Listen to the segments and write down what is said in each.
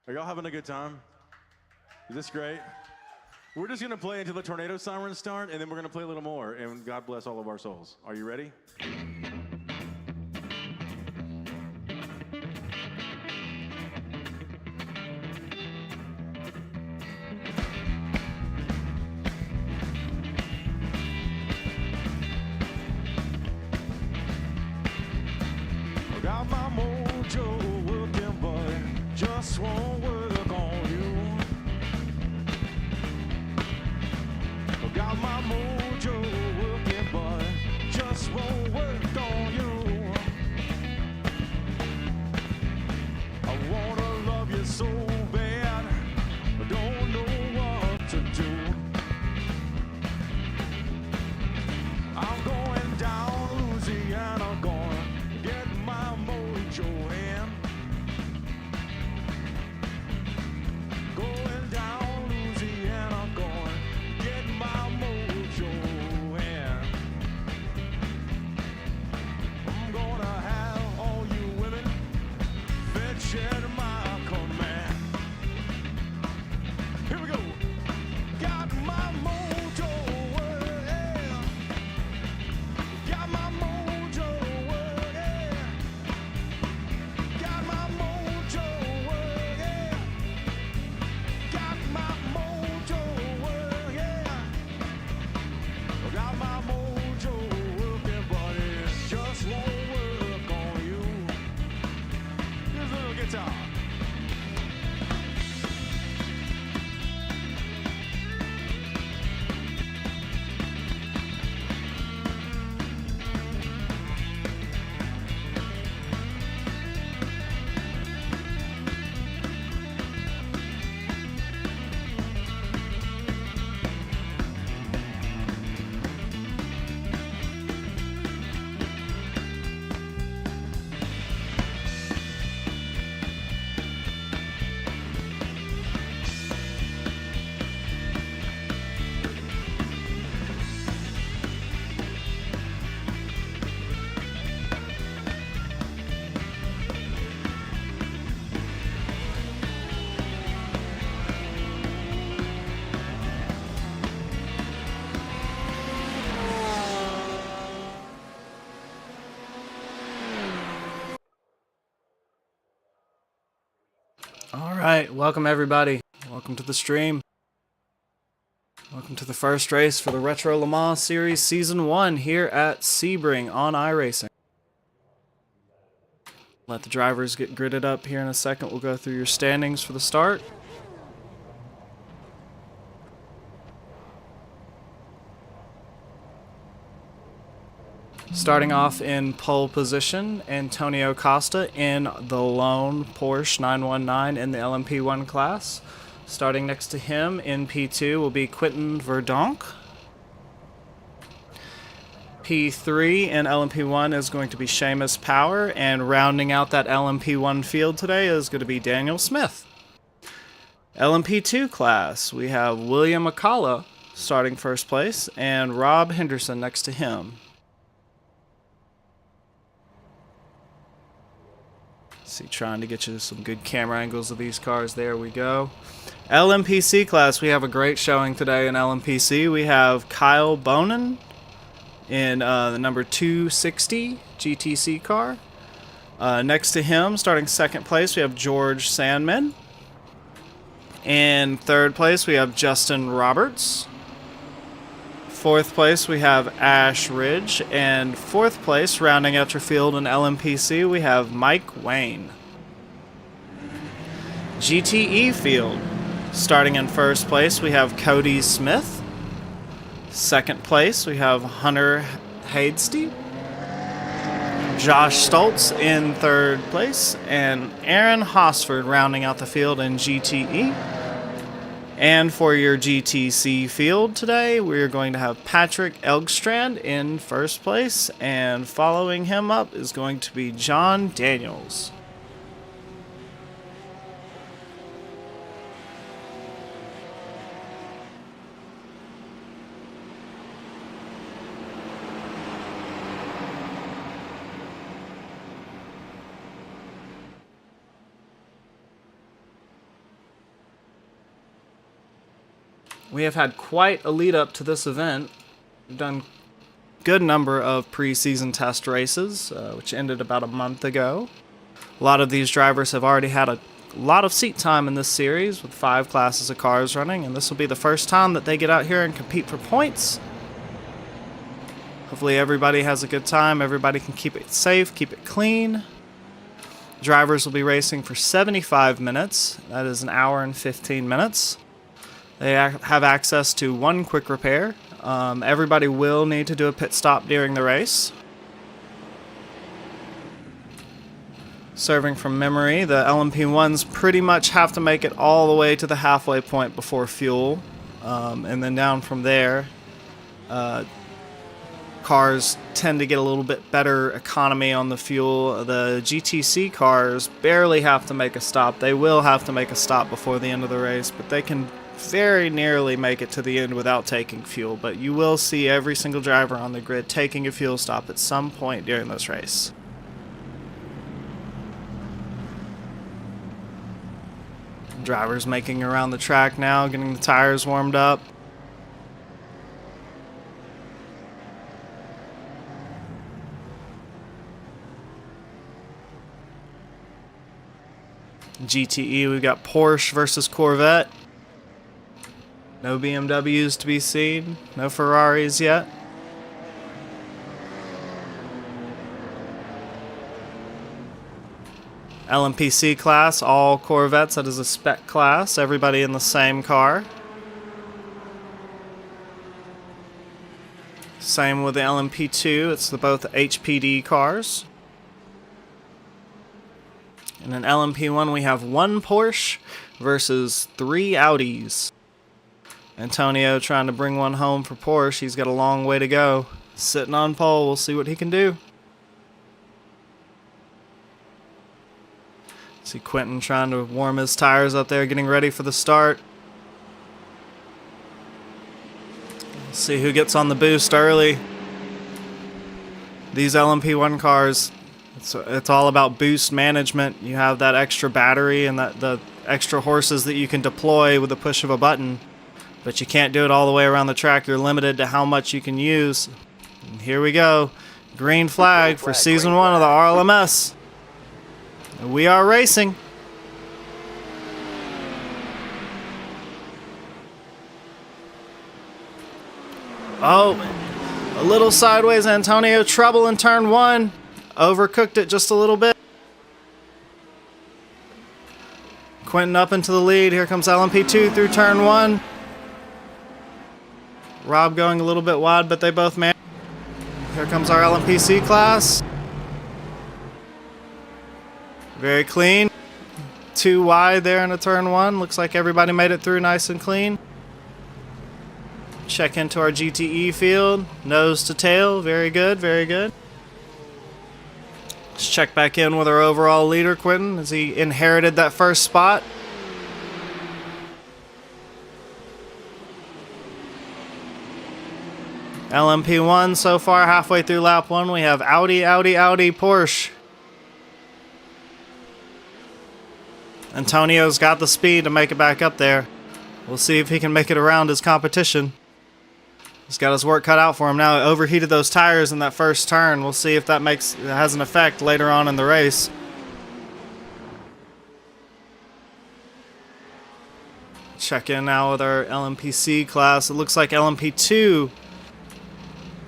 Are y'all having a good time? Is this great? We're just gonna play until the tornado sirens start, and then we're gonna play a little more, and God bless all of our souls. Are you ready? Got my mojo working, but just won't work on you. Got my mojo working, but just won't work on you. I wanna love you so bad, but don't know what to do. I'm going down Louisiana, gonna get my mojo in. Going down Louisiana, gonna get my mojo in. I'm gonna have all you women fetch at my command. Here we go. Got my mojo working. Got my mojo working. Got my mojo working. Got my mojo working. Got my mojo working, but it just won't work on you. Here's a little guitar. All right, welcome everybody. Welcome to the stream. Welcome to the first race for the Retro Le Mans Series Season 1 here at Sebring on iRacing. Let the drivers get gridded up here in a second. We'll go through your standings for the start. Starting off in pole position, Antonio Costa in the lone Porsche 919 in the LMP1 class. Starting next to him in P2 will be Quentin Verdonk. P3 in LMP1 is going to be Seamus Power, and rounding out that LMP1 field today is going to be Daniel Smith. LMP2 class, we have William Akala starting first place, and Rob Henderson next to him. See, trying to get you some good camera angles of these cars. There we go. LMPC class, we have a great showing today in LMPC. We have Kyle Bonin in the number 260 GTC car. Next to him, starting second place, we have George Sandman. In third place, we have Justin Roberts. Fourth place, we have Ash Ridge, and fourth place, rounding out your field in LMPC, we have Mike Wayne. GTE field, starting in first place, we have Cody Smith. Second place, we have Hunter Hadesty. Josh Stoltz in third place, and Aaron Hosford rounding out the field in GTE. And for your GTC field today, we're going to have Patrick Elgstrand in first place, and following him up is going to be John Daniels. We have had quite a lead up to this event. We've done a good number of preseason test races, which ended about a month ago. A lot of these drivers have already had a lot of seat time in this series with 5 classes of cars running, and this will be the first time that they get out here and compete for points. Hopefully everybody has a good time, everybody can keep it safe, keep it clean. Drivers will be racing for 75 minutes, that is an hour and 15 minutes. They have access to 1 quick repair. Everybody will need to do a pit stop during the race. Serving from memory, the LMP1s pretty much have to make it all the way to the halfway point before fuel. And then down from there, cars tend to get a little bit better economy on the fuel. The GTC cars barely have to make a stop. They will have to make a stop before the end of the race, but they can very nearly make it to the end without taking fuel. But you will see every single driver on the grid taking a fuel stop at some point during this race. Drivers making around the track now, getting the tires warmed up. GTE, we've got Porsche versus Corvette. No BMWs to be seen, no Ferraris yet. LMPC class, all Corvettes, that is a spec class, everybody in the same car. Same with the LMP2, it's both HPD cars. In an LMP1 we have 1 Porsche versus 3 Audis. Antonio trying to bring one home for Porsche. He's got a long way to go. Sitting on pole, we'll see what he can do. See Quentin trying to warm his tires up there, getting ready for the start. See who gets on the boost early. These LMP1 cars, it's all about boost management. You have that extra battery and the extra horses that you can deploy with the push of a button. But you can't do it all the way around the track. You're limited to how much you can use. And here we go. Green flag for Season 1 of the RLMS. We are racing. Oh, a little sideways. Antonio, trouble in turn 1. Overcooked it just a little bit. Quentin up into the lead. Here comes LMP2 through turn 1. Rob going a little bit wide, but they both managed. Here comes our LMPC class. Very clean. 2 wide there in a turn 1. Looks like everybody made it through nice and clean. Check into our GTE field. Nose to tail. Very good, very good. Let's check back in with our overall leader, Quentin, as he inherited that first spot. LMP1 so far, halfway through lap 1, we have Audi, Porsche. Antonio's got the speed to make it back up there. We'll see if he can make it around his competition. He's got his work cut out for him now. He overheated those tires in that first turn. We'll see if that has an effect later on in the race. Check in now with our LMPC class. It looks like LMP2,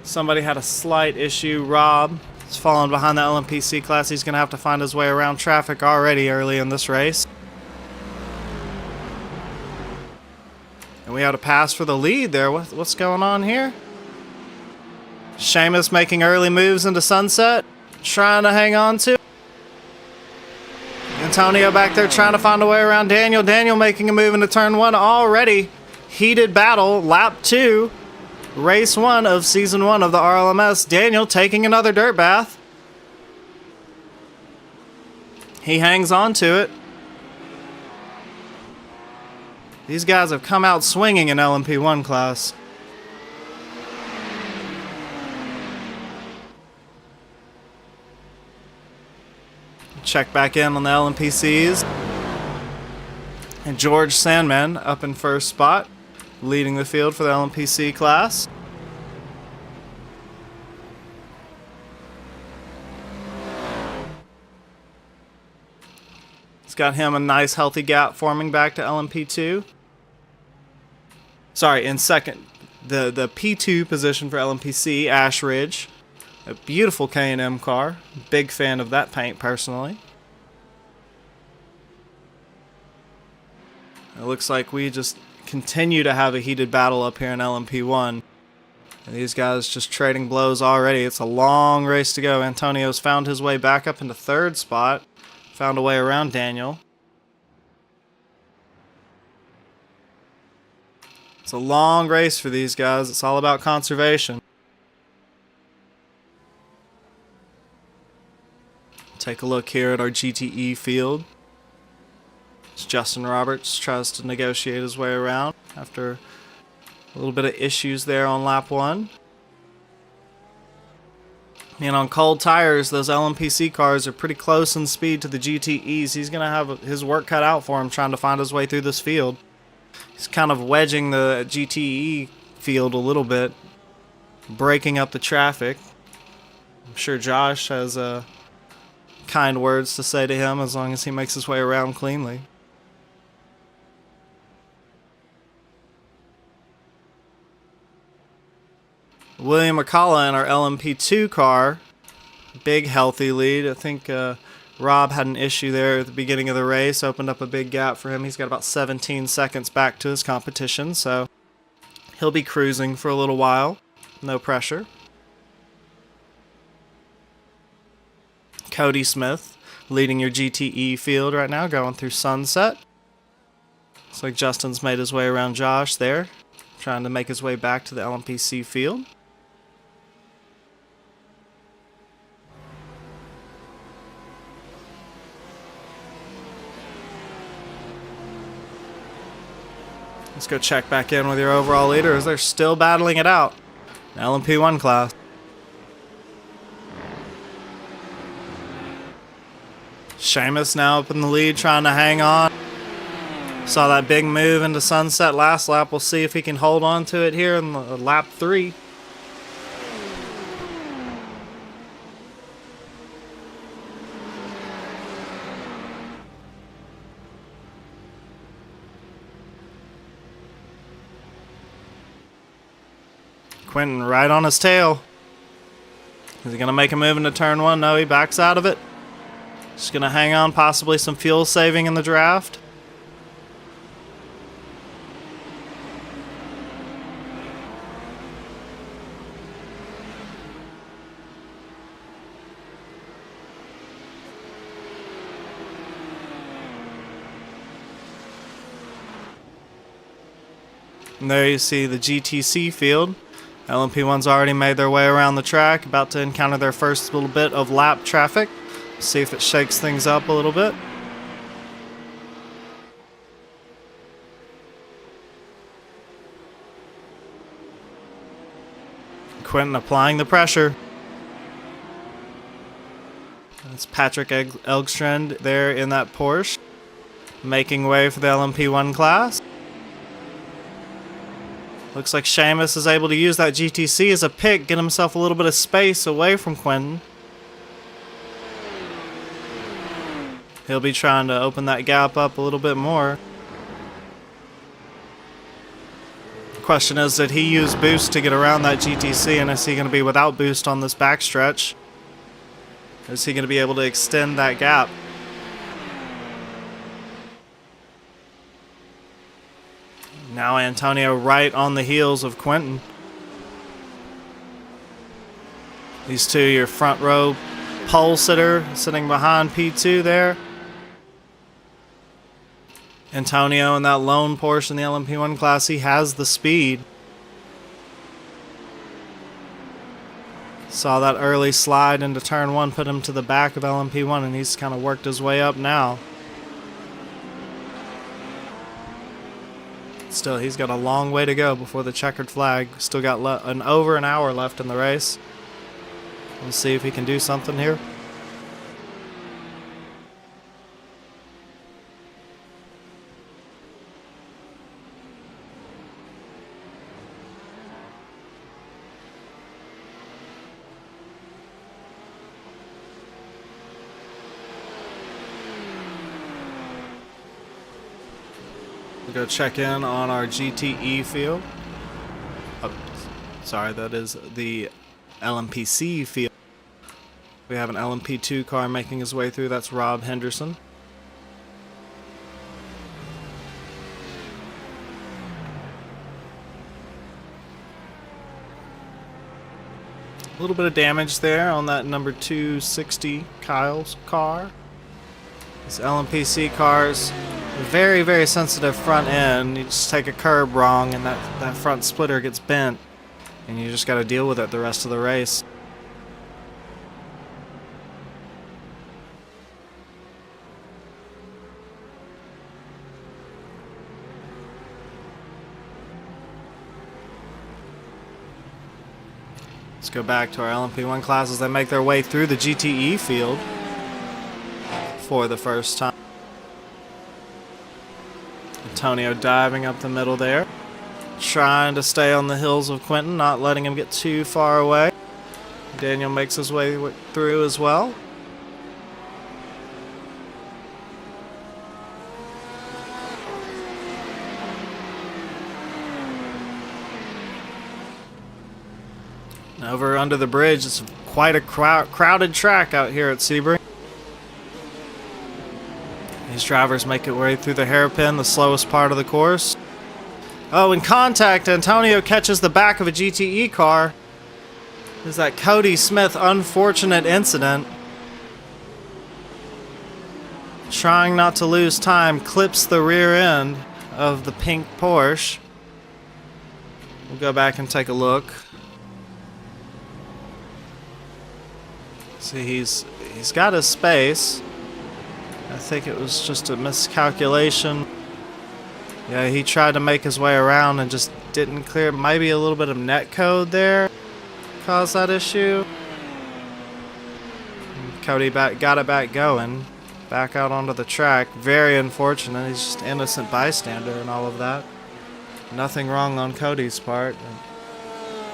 somebody had a slight issue. Rob is falling behind the LMPC class. He's going to have to find his way around traffic already early in this race. And we had a pass for the lead there. What's going on here? Seamus making early moves into sunset. Trying to hang on to. Antonio back there trying to find a way around Daniel. Daniel making a move into turn 1 already. Heated battle. Lap 2. Race 1 of Season 1 of the RLMS. Daniel taking another dirt bath. He hangs on to it. These guys have come out swinging in LMP1 class. Check back in on the LMPCs. And George Sandman up in first spot. leading the field for the LMPC class. It's got him a nice healthy gap forming back to LMP2. Sorry, in second. The P2 position for LMPC, Ash Ridge. A beautiful K&M car. Big fan of that paint personally. It looks like we just continue to have a heated battle up here in LMP1. And these guys just trading blows already. It's a long race to go. Antonio's found his way back up into third spot. Found a way around Daniel. It's a long race for these guys. It's all about conservation. Take a look here at our GTE field. As Justin Roberts tries to negotiate his way around after a little bit of issues there on lap 1. And on cold tires, those LMPC cars are pretty close in speed to the GTEs. He's going to have his work cut out for him trying to find his way through this field. He's kind of wedging the GTE field a little bit, breaking up the traffic. I'm sure Josh has kind words to say to him as long as he makes his way around cleanly. William McCullough in our LMP2 car. Big healthy lead. I think Rob had an issue there at the beginning of the race. Opened up a big gap for him. He's got about 17 seconds back to his competition, so he'll be cruising for a little while. No pressure. Cody Smith leading your GTE field right now, going through Sunset. Looks like Justin's made his way around Josh there, trying to make his way back to the LMPC field. Let's go check back in with your overall leaders. They're still battling it out. LMP1 class. Seamus now up in the lead, trying to hang on. Saw that big move into Sunset last lap. We'll see if he can hold on to it here in lap 3. Quentin right on his tail. Is he going to make a move into turn 1? No, he backs out of it. Just going to hang on, possibly some fuel saving in the draft. And there you see the GTC field. LMP1's already made their way around the track, about to encounter their first little bit of lap traffic. See if it shakes things up a little bit. Quentin applying the pressure. That's Patrick Elgstrand there in that Porsche, making way for the LMP1 class. Looks like Seamus is able to use that GTC as a pick, get himself a little bit of space away from Quentin. He'll be trying to open that gap up a little bit more. The question is, did he use boost to get around that GTC, and is he going to be without boost on this backstretch? Or is he going to be able to extend that gap? Now Antonio right on the heels of Quentin. These two, your front row pole sitter sitting behind P2 there. Antonio in that lone Porsche in the LMP1 class, he has the speed. Saw that early slide into turn 1, put him to the back of LMP1, and he's kind of worked his way up now. Still, he's got a long way to go before the checkered flag. Still got over an hour left in the race. We'll see if he can do something here. We'll go check in on our GTE field. Oh, sorry, that is the LMPC field. We have an LMP2 car making his way through. That's Rob Henderson. A little bit of damage there on that number 260 Kyle's car. These LMPC cars, very, very sensitive front end. You just take a curb wrong and that front splitter gets bent. And you just got to deal with it the rest of the race. Let's go back to our LMP1 classes that make their way through the GTE field for the first time. Antonio diving up the middle there, trying to stay on the heels of Quentin, not letting him get too far away. Daniel makes his way through as well. Over under the bridge, it's quite a crowded track out here at Sebring. These drivers make their way through the hairpin, the slowest part of the course. Oh, in contact, Antonio catches the back of a GTE car. There's that Cody Smith unfortunate incident. Trying not to lose time, clips the rear end of the pink Porsche. We'll go back and take a look. See, he's got his space. I think it was just a miscalculation. Yeah, he tried to make his way around and just didn't clear. Maybe a little bit of net code there caused that issue. And Cody got it back going. Back out onto the track. Very unfortunate. He's just innocent bystander and all of that. Nothing wrong on Cody's part.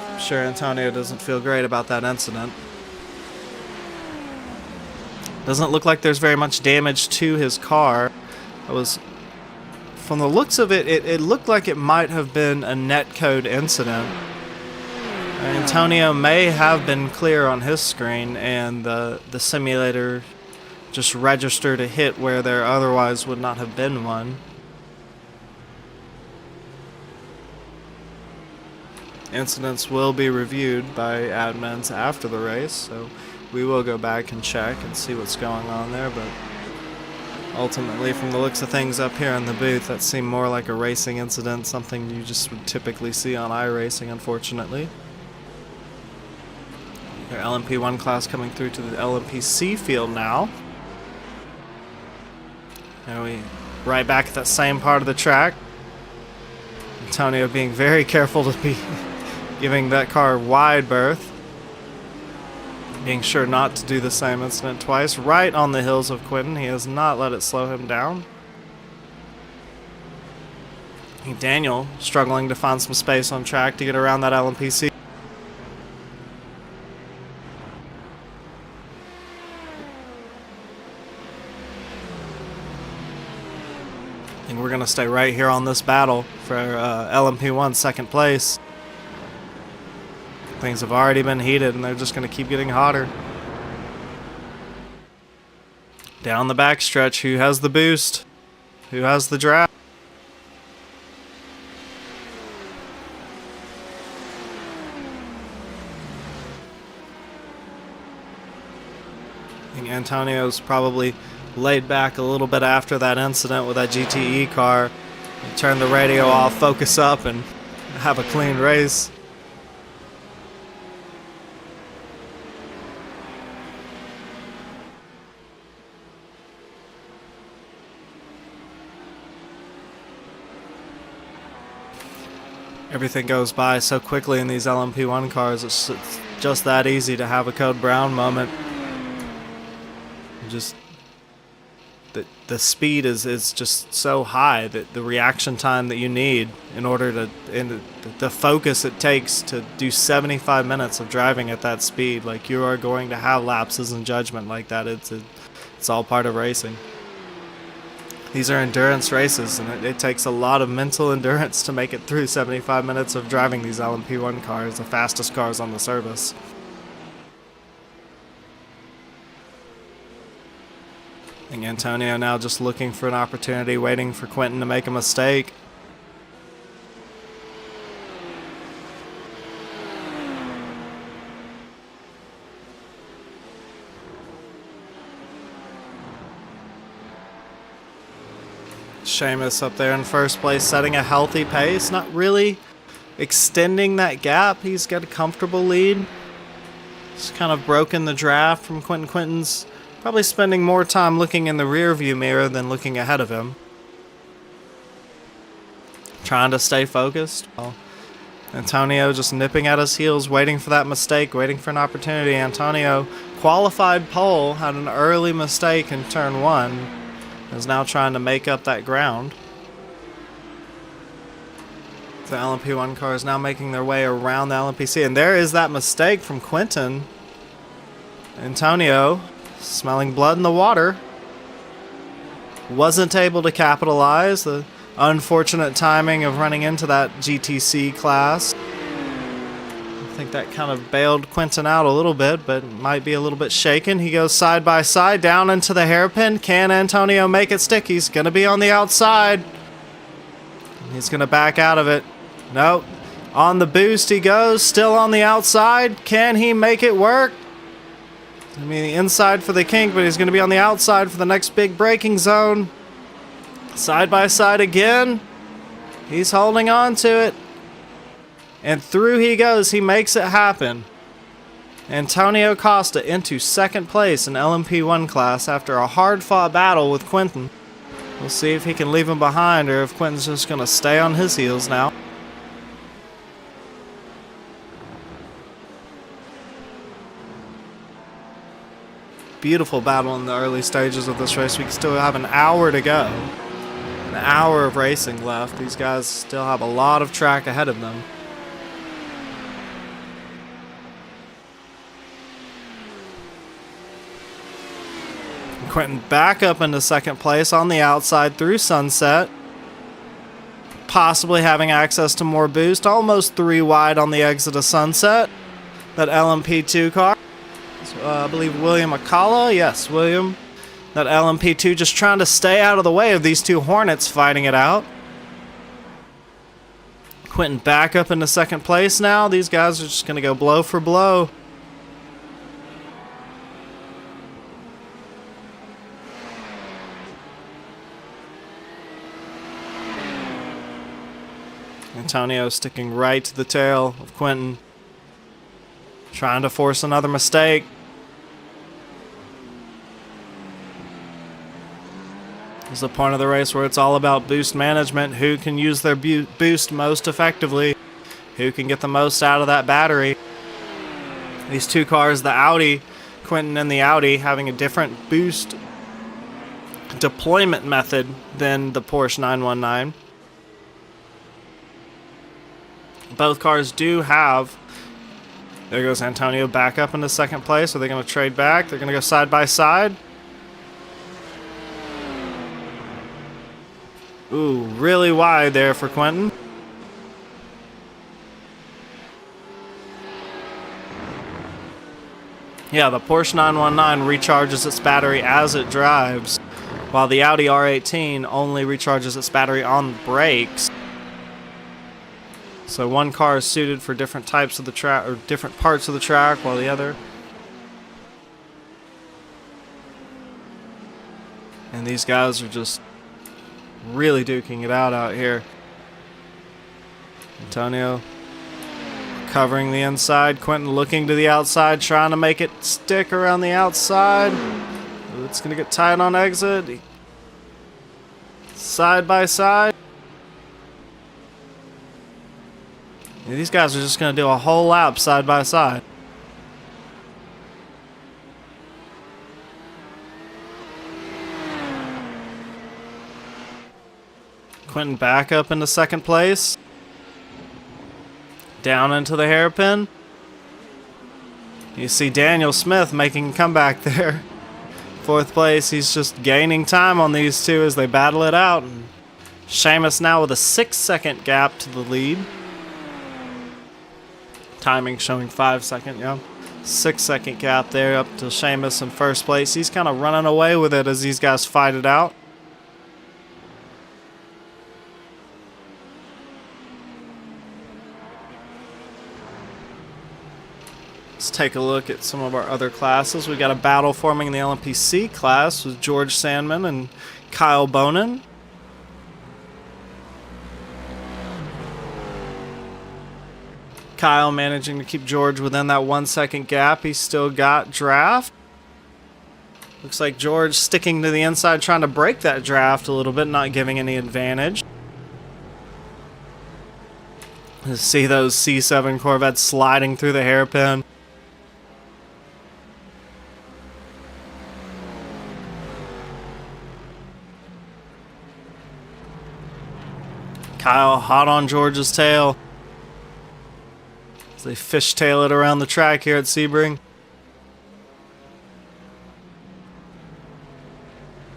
I'm sure Antonio doesn't feel great about that incident. Doesn't look like there's very much damage to his car. From the looks of it, it looked like it might have been a netcode incident. Antonio may have been clear on his screen, and the simulator just registered a hit where there otherwise would not have been one. Incidents will be reviewed by admins after the race, so we will go back and check and see what's going on there, but ultimately, from the looks of things up here in the booth, that seemed more like a racing incident, something you just would typically see on iRacing, unfortunately. Their LMP1 class coming through to the LMPC field now. And we right back at that same part of the track. Antonio being very careful to be giving that car wide berth. Being sure not to do the same incident twice. Right on the heels of Quentin. He has not let it slow him down. Daniel struggling to find some space on track to get around that LMPC. I think we're going to stay right here on this battle for LMP1 second place. Things have already been heated, and they're just going to keep getting hotter. Down the backstretch, who has the boost? Who has the draft? I think Antonio's probably laid back a little bit after that incident with that GTE car. Turn the radio off, focus up, and have a clean race. Everything goes by so quickly in these LMP1 cars. It's just that easy to have a Code Brown moment. Just the speed is just so high that the reaction time that you need in order to, and the focus it takes to do 75 minutes of driving at that speed, like you are going to have lapses in judgment like that. It's all part of racing. These are endurance races, and it takes a lot of mental endurance to make it through 75 minutes of driving these LMP1 cars, the fastest cars on the service. I think Antonio now just looking for an opportunity, waiting for Quentin to make a mistake. Seamus up there in first place, setting a healthy pace, not really extending that gap. He's got a comfortable lead. He's kind of broken the draft from Quentin. Quentin's probably spending more time looking in the rear view mirror than looking ahead of him. Trying to stay focused. Well, Antonio just nipping at his heels, waiting for that mistake, waiting for an opportunity. Antonio, qualified pole, had an early mistake in turn 1. Is now trying to make up that ground. The LMP1 car is now making their way around the LMPC, and there is that mistake from Quentin. Antonio, smelling blood in the water, wasn't able to capitalize. The unfortunate timing of running into that GTC class. I think that kind of bailed Quentin out a little bit, but might be a little bit shaken. He goes side by side down into the hairpin. Can Antonio make it stick? He's going to be on the outside. He's going to back out of it. Nope. On the boost he goes, still on the outside. Can he make it work? I mean, the inside for the kink, but he's going to be on the outside for the next big braking zone. Side by side again. He's holding on to it. And through he goes. He makes it happen. Antonio Costa into second place in LMP1 class after a hard-fought battle with Quentin. We'll see if he can leave him behind or if Quentin's just going to stay on his heels now. Beautiful battle in the early stages of this race. We still have an hour to go. An hour of racing left. These guys still have a lot of track ahead of them. Quentin back up into second place on the outside through Sunset. Possibly having access to more boost. Almost 3 wide on the exit of Sunset. That LMP2 car. I believe William Akala. Yes, William. That LMP2 just trying to stay out of the way of these two Hornets fighting it out. Quentin back up into second place now. These guys are just going to go blow for blow. Antonio sticking right to the tail of Quentin. Trying to force another mistake. This is the point of the race where it's all about boost management. Who can use their boost most effectively? Who can get the most out of that battery? These two cars, the Audi, Quentin and the Audi, having a different boost deployment method than the Porsche 919. Both cars do have. There goes Antonio back up into second place. Are they going to trade back? They're going to go side by side. Ooh, really wide there for Quentin. Yeah, the Porsche 919 recharges its battery as it drives, while the Audi R18 only recharges its battery on brakes. So one car is suited for different types of the track, or different parts of the track, while the other. And these guys are just really duking it out here. Antonio covering the inside. Quentin looking to the outside, trying to make it stick around the outside. It's going to get tight on exit. Side by side. Yeah, these guys are just going to do a whole lap side by side. Quentin back up into second place. Down into the hairpin. You see Daniel Smith making a comeback there. Fourth place, he's just gaining time on these two as they battle it out. And Seamus now with a 6-second gap to the lead. Timing showing 5 second, yeah. 6-second gap there up to Seamus in first place. He's kind of running away with it as these guys fight it out. Let's take a look at some of our other classes. We got a battle forming in the LMPC class with George Sandman and Kyle Bonin. Kyle managing to keep George within that 1-second gap. He's still got draft. Looks like George sticking to the inside, trying to break that draft a little bit, not giving any advantage. See those C7 Corvettes sliding through the hairpin. Kyle hot on George's tail as they fishtail it around the track here at Sebring.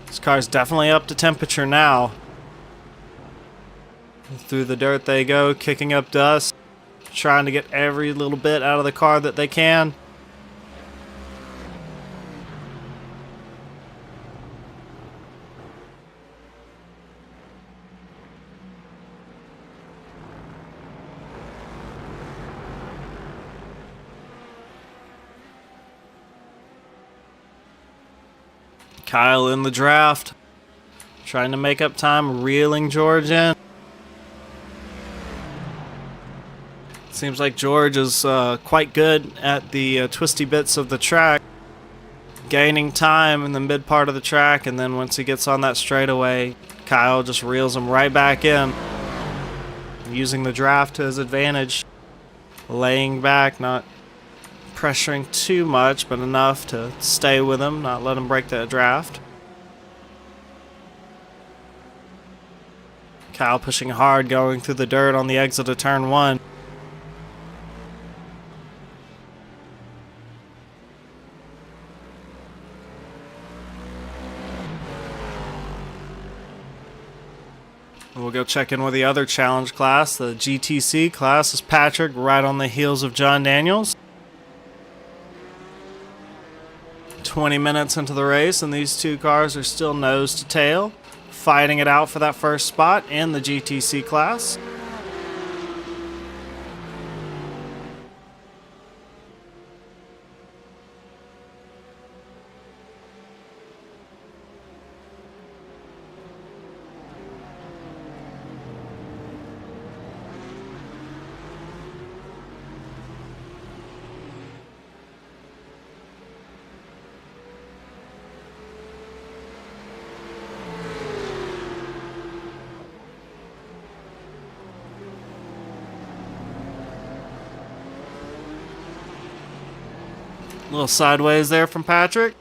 This car's definitely up to temperature now. Through the dirt they go, kicking up dust, trying to get every little bit out of the car that they can. Kyle in the draft, trying to make up time, reeling George in. Seems like George is quite good at the twisty bits of the track, gaining time in the mid part of the track, and then once he gets on that straightaway, Kyle just reels him right back in, using the draft to his advantage, laying back, not pressuring too much, but enough to stay with him, not let him break that draft. Kyle pushing hard, going through the dirt on the exit of turn 1. We'll go check in with the other challenge class. The GTC class is Patrick, right on the heels of John Daniels. 20 minutes into the race, and these two cars are still nose to tail, fighting it out for that first spot in the GTC class. A little sideways there from Patrick.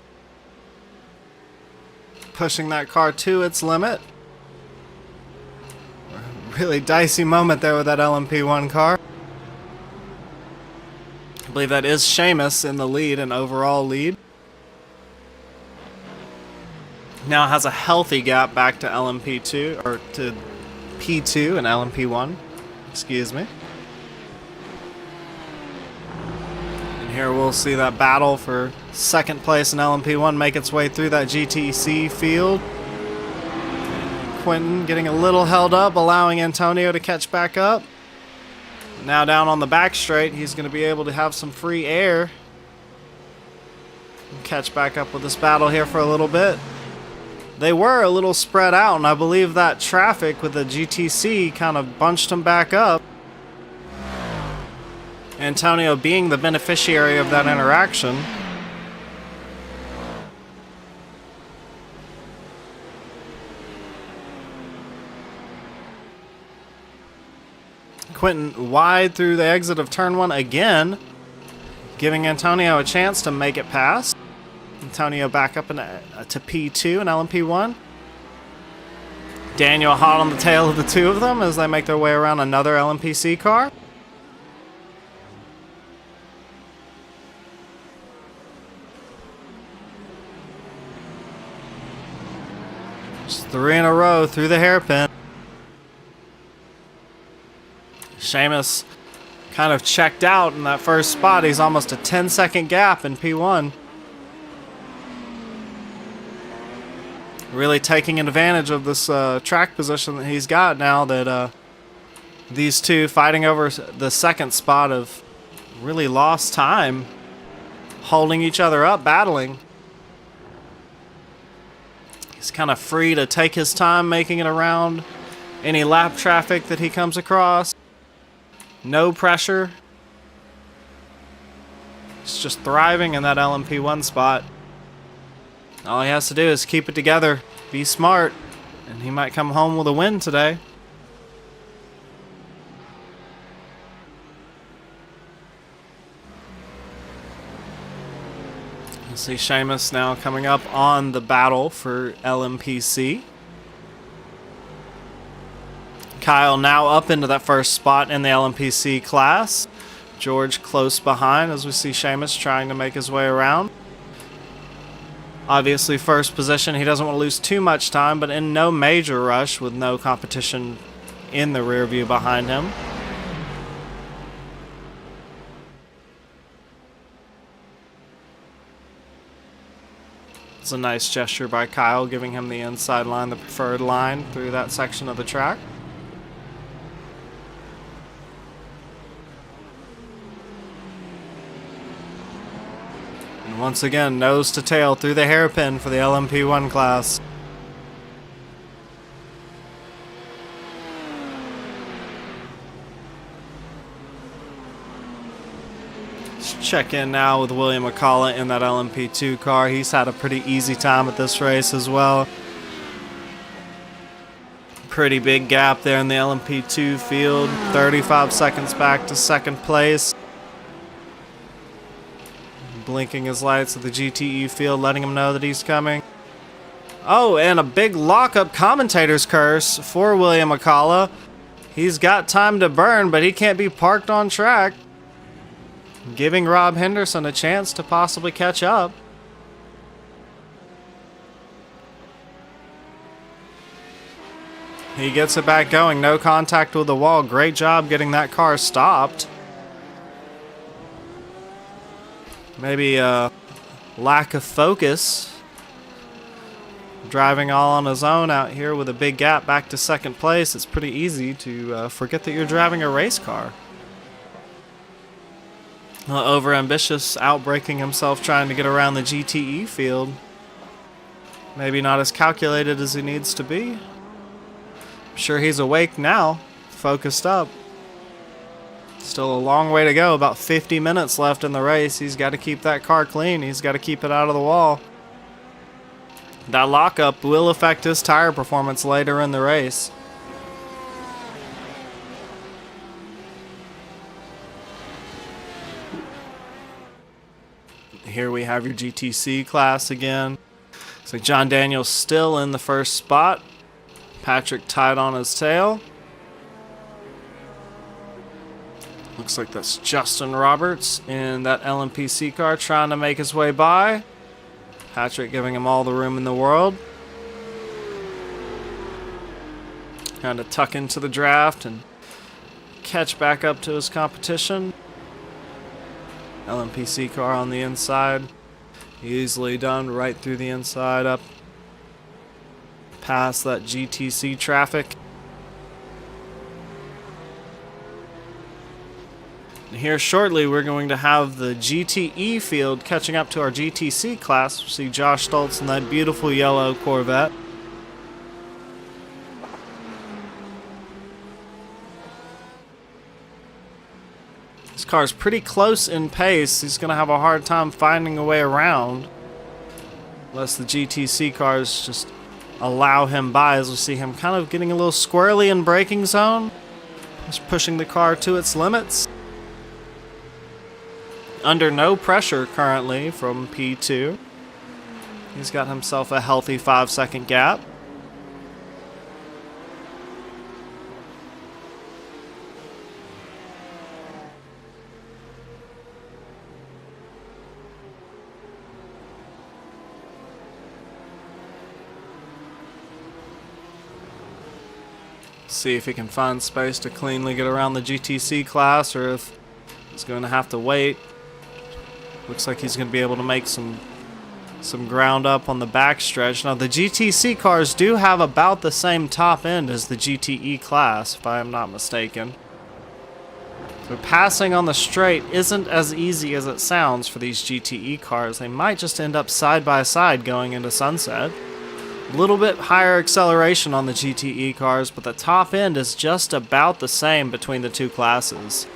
Pushing that car to its limit. Really dicey moment there with that LMP1 car. I believe that is Seamus in the lead, an overall lead. Now has a healthy gap back to LMP2, or to P2 and LMP1. Excuse me. Here we'll see that battle for second place in LMP1 make its way through that GTC field. Quentin getting a little held up, allowing Antonio to catch back up. Now down on the back straight, he's going to be able to have some free air. And catch back up with this battle here for a little bit. They were a little spread out, and I believe that traffic with the GTC kind of bunched them back up. Antonio being the beneficiary of that interaction. Quentin wide through the exit of turn 1 again, giving Antonio a chance to make it past. Antonio back up to P2 and LMP1. Daniel hot on the tail of the two of them as they make their way around another LMPC car. Just 3 in a row through the hairpin. Seamus kind of checked out in that first spot. He's almost a 10-second gap in P1. Really taking advantage of this track position that he's got now that these two fighting over the second spot have really lost time, holding each other up, battling. He's kind of free to take his time making it around any lap traffic that he comes across. No pressure. He's just thriving in that LMP1 spot. All he has to do is keep it together, be smart, and he might come home with a win today. You see Seamus now coming up on the battle for LMPC. Kyle now up into that first spot in the LMPC class. George close behind as we see Seamus trying to make his way around. Obviously first position, he doesn't want to lose too much time, but in no major rush with no competition in the rear view behind him. It's a nice gesture by Kyle, giving him the inside line, the preferred line through that section of the track. And once again, nose to tail through the hairpin for the LMP1 class. Let's check in now with William McCullough in that LMP2 car. He's had a pretty easy time at this race as well. Pretty big gap there in the LMP2 field. 35 seconds back to second place. Blinking his lights at the GTE field, letting him know that he's coming. Oh, and a big lockup commentator's curse for William McCullough. He's got time to burn, but he can't be parked on track, giving Rob Henderson a chance to possibly catch up. He gets it back going, no contact with the wall. Great job getting that car stopped. Maybe a lack of focus. Driving all on his own out here with a big gap back to second place. It's pretty easy to forget that you're driving a race car. Overambitious, outbraking himself trying to get around the GTE field. Maybe not as calculated as he needs to be. I'm sure he's awake now, focused up. Still a long way to go, about 50 minutes left in the race. He's got to keep that car clean. He's got to keep it out of the wall. That lockup will affect his tire performance later in the race. Here we have your GTC class again. So John Daniels still in the first spot. Patrick tied on his tail. Looks like that's Justin Roberts in that LMPC car trying to make his way by. Patrick giving him all the room in the world. Trying to tuck into the draft and catch back up to his competition. LMPC car on the inside. Easily done right through the inside up past that GTC traffic. Here shortly we're going to have the GTE field catching up to our GTC class. We'll see Josh Stoltz in that beautiful yellow Corvette. This car's pretty close in pace. He's going to have a hard time finding a way around unless the GTC cars just allow him by, as we see him kind of getting a little squirrely in braking zone. Just pushing the car to its limits. Under no pressure currently from P2. He's got himself a healthy 5-second gap. See if he can find space to cleanly get around the GTC class, or if he's going to have to wait. Looks like he's going to be able to make some ground up on the backstretch. Now, the GTC cars do have about the same top end as the GTE class, if I am not mistaken. So passing on the straight isn't as easy as it sounds for these GTE cars. They might just end up side by side going into sunset. A little bit higher acceleration on the GTE cars, but the top end is just about the same between the two classes.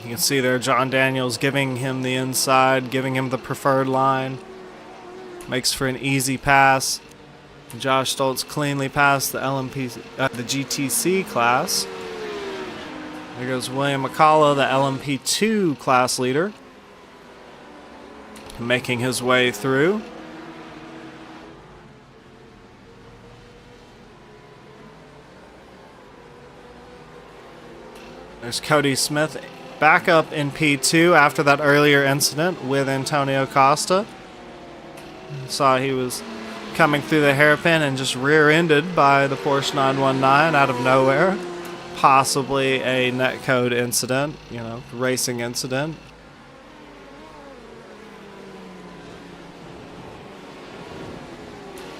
You can see there John Daniels giving him the inside, giving him the preferred line. Makes for an easy pass. Josh Stoltz cleanly passed the LMPC, the GTC class. There goes William McCullough, the LMP2 class leader, making his way through. There's Cody Smith back up in P2 after that earlier incident with Antonio Costa. Saw he was coming through the hairpin and just rear-ended by the Porsche 919 out of nowhere. Possibly a netcode incident, racing incident.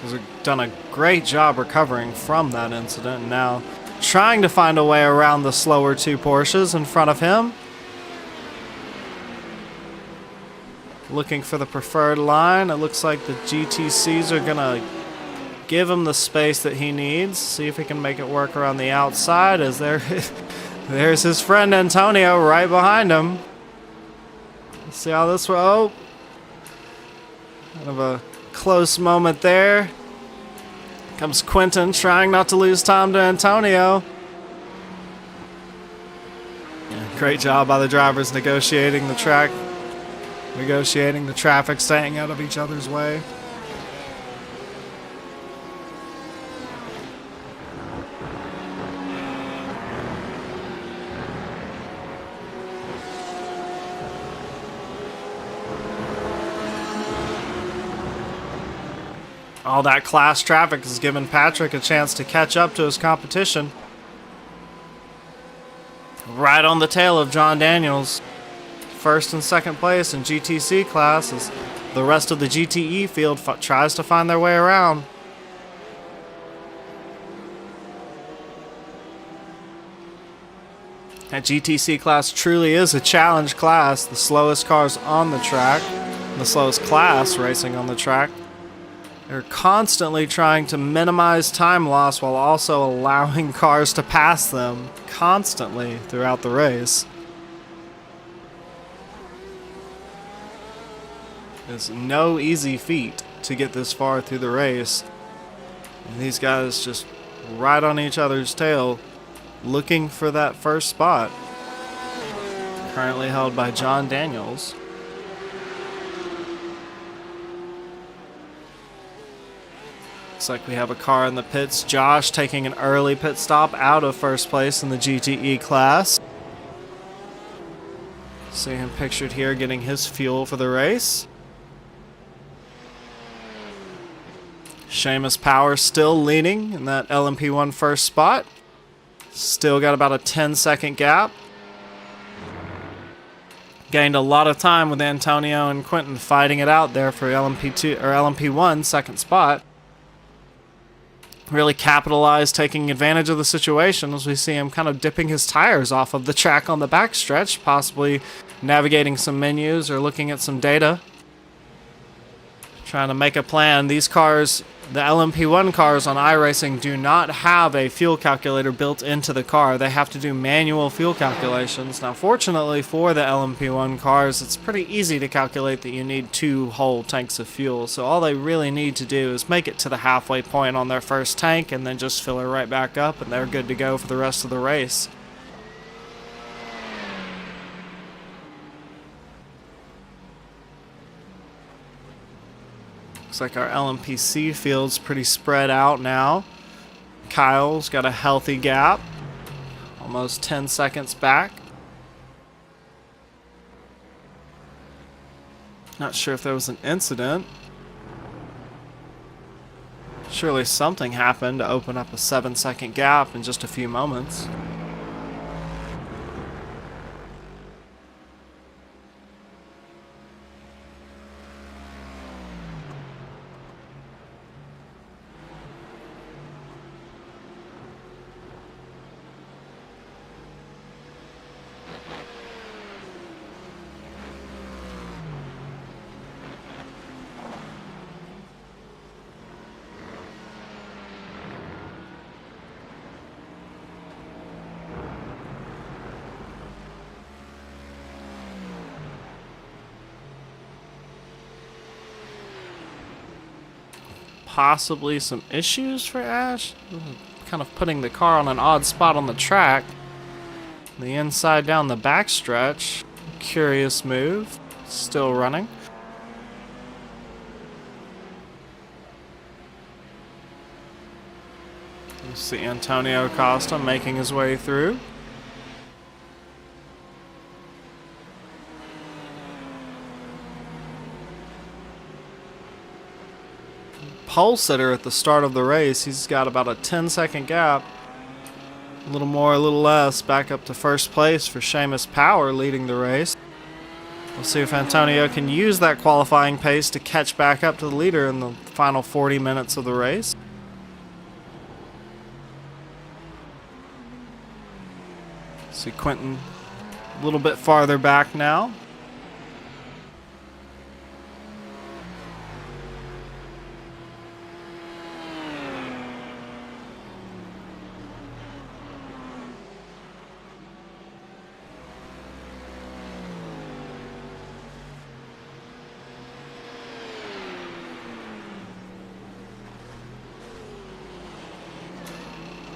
He's done a great job recovering from that incident, and now trying to find a way around the slower two Porsches in front of him. Looking for the preferred line. It looks like the GTCs are gonna give him the space that he needs. See if he can make it work around the outside. As there's his friend Antonio right behind him. See how this will. Oh, kind of a close moment there. Comes Quentin trying not to lose time to Antonio. Yeah, great job by the drivers negotiating the track. Negotiating the traffic, staying out of each other's way. All that class traffic has given Patrick a chance to catch up to his competition. Right on the tail of John Daniels. First and second place in GTC class as the rest of the GTE field tries to find their way around. That GTC class truly is a challenge class, the slowest cars on the track, the slowest class racing on the track. They're constantly trying to minimize time loss while also allowing cars to pass them constantly throughout the race. It's no easy feat to get this far through the race. And these guys just right on each other's tail, looking for that first spot. Currently held by John Daniels. Looks like we have a car in the pits. Josh taking an early pit stop out of first place in the GTE class. See him pictured here getting his fuel for the race. Seamus Power still leading in that LMP1 first spot. Still got about a 10-second gap. Gained a lot of time with Antonio and Quentin fighting it out there for LMP2 or LMP1 second spot. Really capitalized, taking advantage of the situation as we see him kind of dipping his tires off of the track on the backstretch, possibly navigating some menus or looking at some data. Trying to make a plan. These cars, the LMP1 cars on iRacing, do not have a fuel calculator built into the car. They have to do manual fuel calculations. Now, fortunately for the LMP1 cars, it's pretty easy to calculate that you need 2 whole tanks of fuel. So all they really need to do is make it to the halfway point on their first tank and then just fill it right back up, and they're good to go for the rest of the race. Looks like our LMPC field's pretty spread out now. Kyle's got a healthy gap. Almost 10 seconds back. Not sure if there was an incident. Surely something happened to open up a 7-second gap in just a few moments. Possibly some issues for Ash. Kind of putting the car on an odd spot on the track. The inside down the backstretch. Curious move. Still running. You see Antonio Costa making his way through. Pole sitter at the start of the race. He's got about a 10-second gap. A little more, a little less. Back up to first place for Seamus Power leading the race. We'll see if Antonio can use that qualifying pace to catch back up to the leader in the final 40 minutes of the race. See Quentin a little bit farther back now.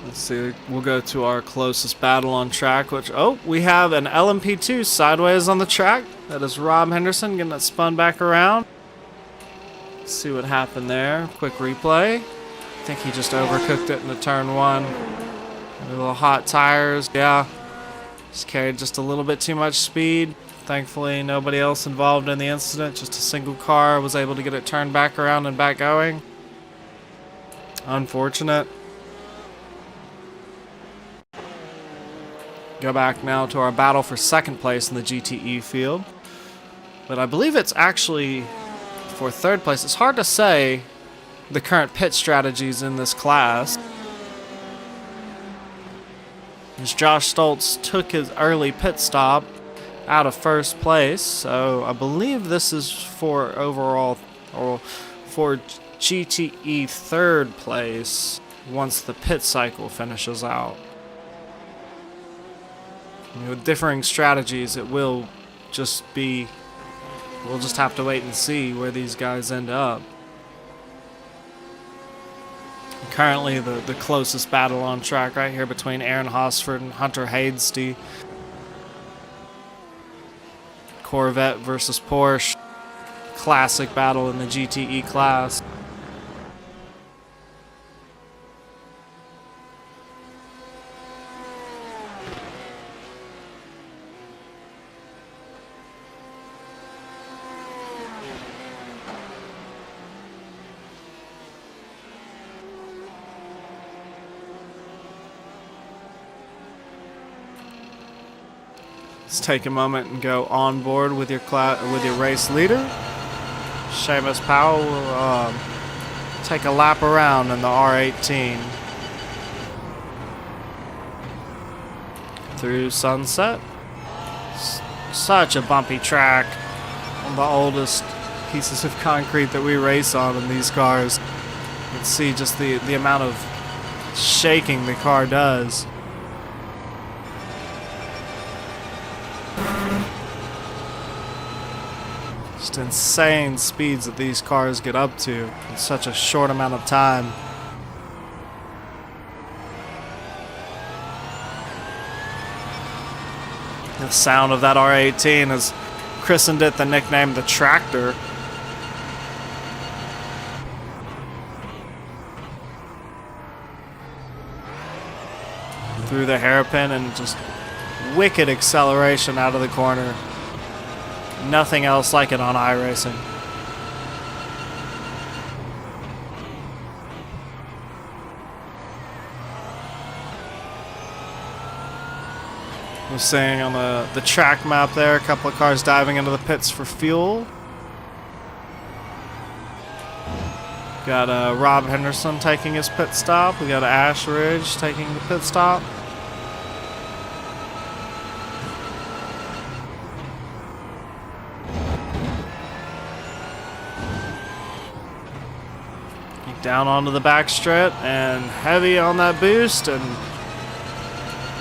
Let's see, we'll go to our closest battle on track, which, oh, we have an LMP2 sideways on the track. That is Rob Henderson getting it spun back around. Let's see what happened there. Quick replay. I think he just overcooked it into turn one. A little hot tires, yeah. Just carried just a little bit too much speed. Thankfully, nobody else involved in the incident. Just a single car was able to get it turned back around and back going. Unfortunate. Go back now to our battle for second place in the GTE field. But I believe it's actually for third place. It's hard to say the current pit strategies in this class. As Josh Stoltz took his early pit stop out of first place. So I believe this is for overall, or for GTE third place once the pit cycle finishes out. With differing strategies, it will just be, we'll just have to wait and see where these guys end up. Currently, the closest battle on track right here between Aaron Hosford and Hunter Hadesty. Corvette versus Porsche. Classic battle in the GTE class. Let's take a moment and go on board with your race leader. Seamus Powell will take a lap around in the R18 through Sunset. Such a bumpy track, one of the oldest pieces of concrete that we race on in these cars. You can see just the amount of shaking the car does. Just insane speeds that these cars get up to in such a short amount of time. The sound of that R18 has christened it the nickname the Tractor. Through the hairpin and just wicked acceleration out of the corner. Nothing else like it on iRacing. We're seeing on the track map there, a couple of cars diving into the pits for fuel. Got Rob Henderson taking his pit stop. We got Ash Ridge taking the pit stop. Down onto the backstretch and heavy on that boost and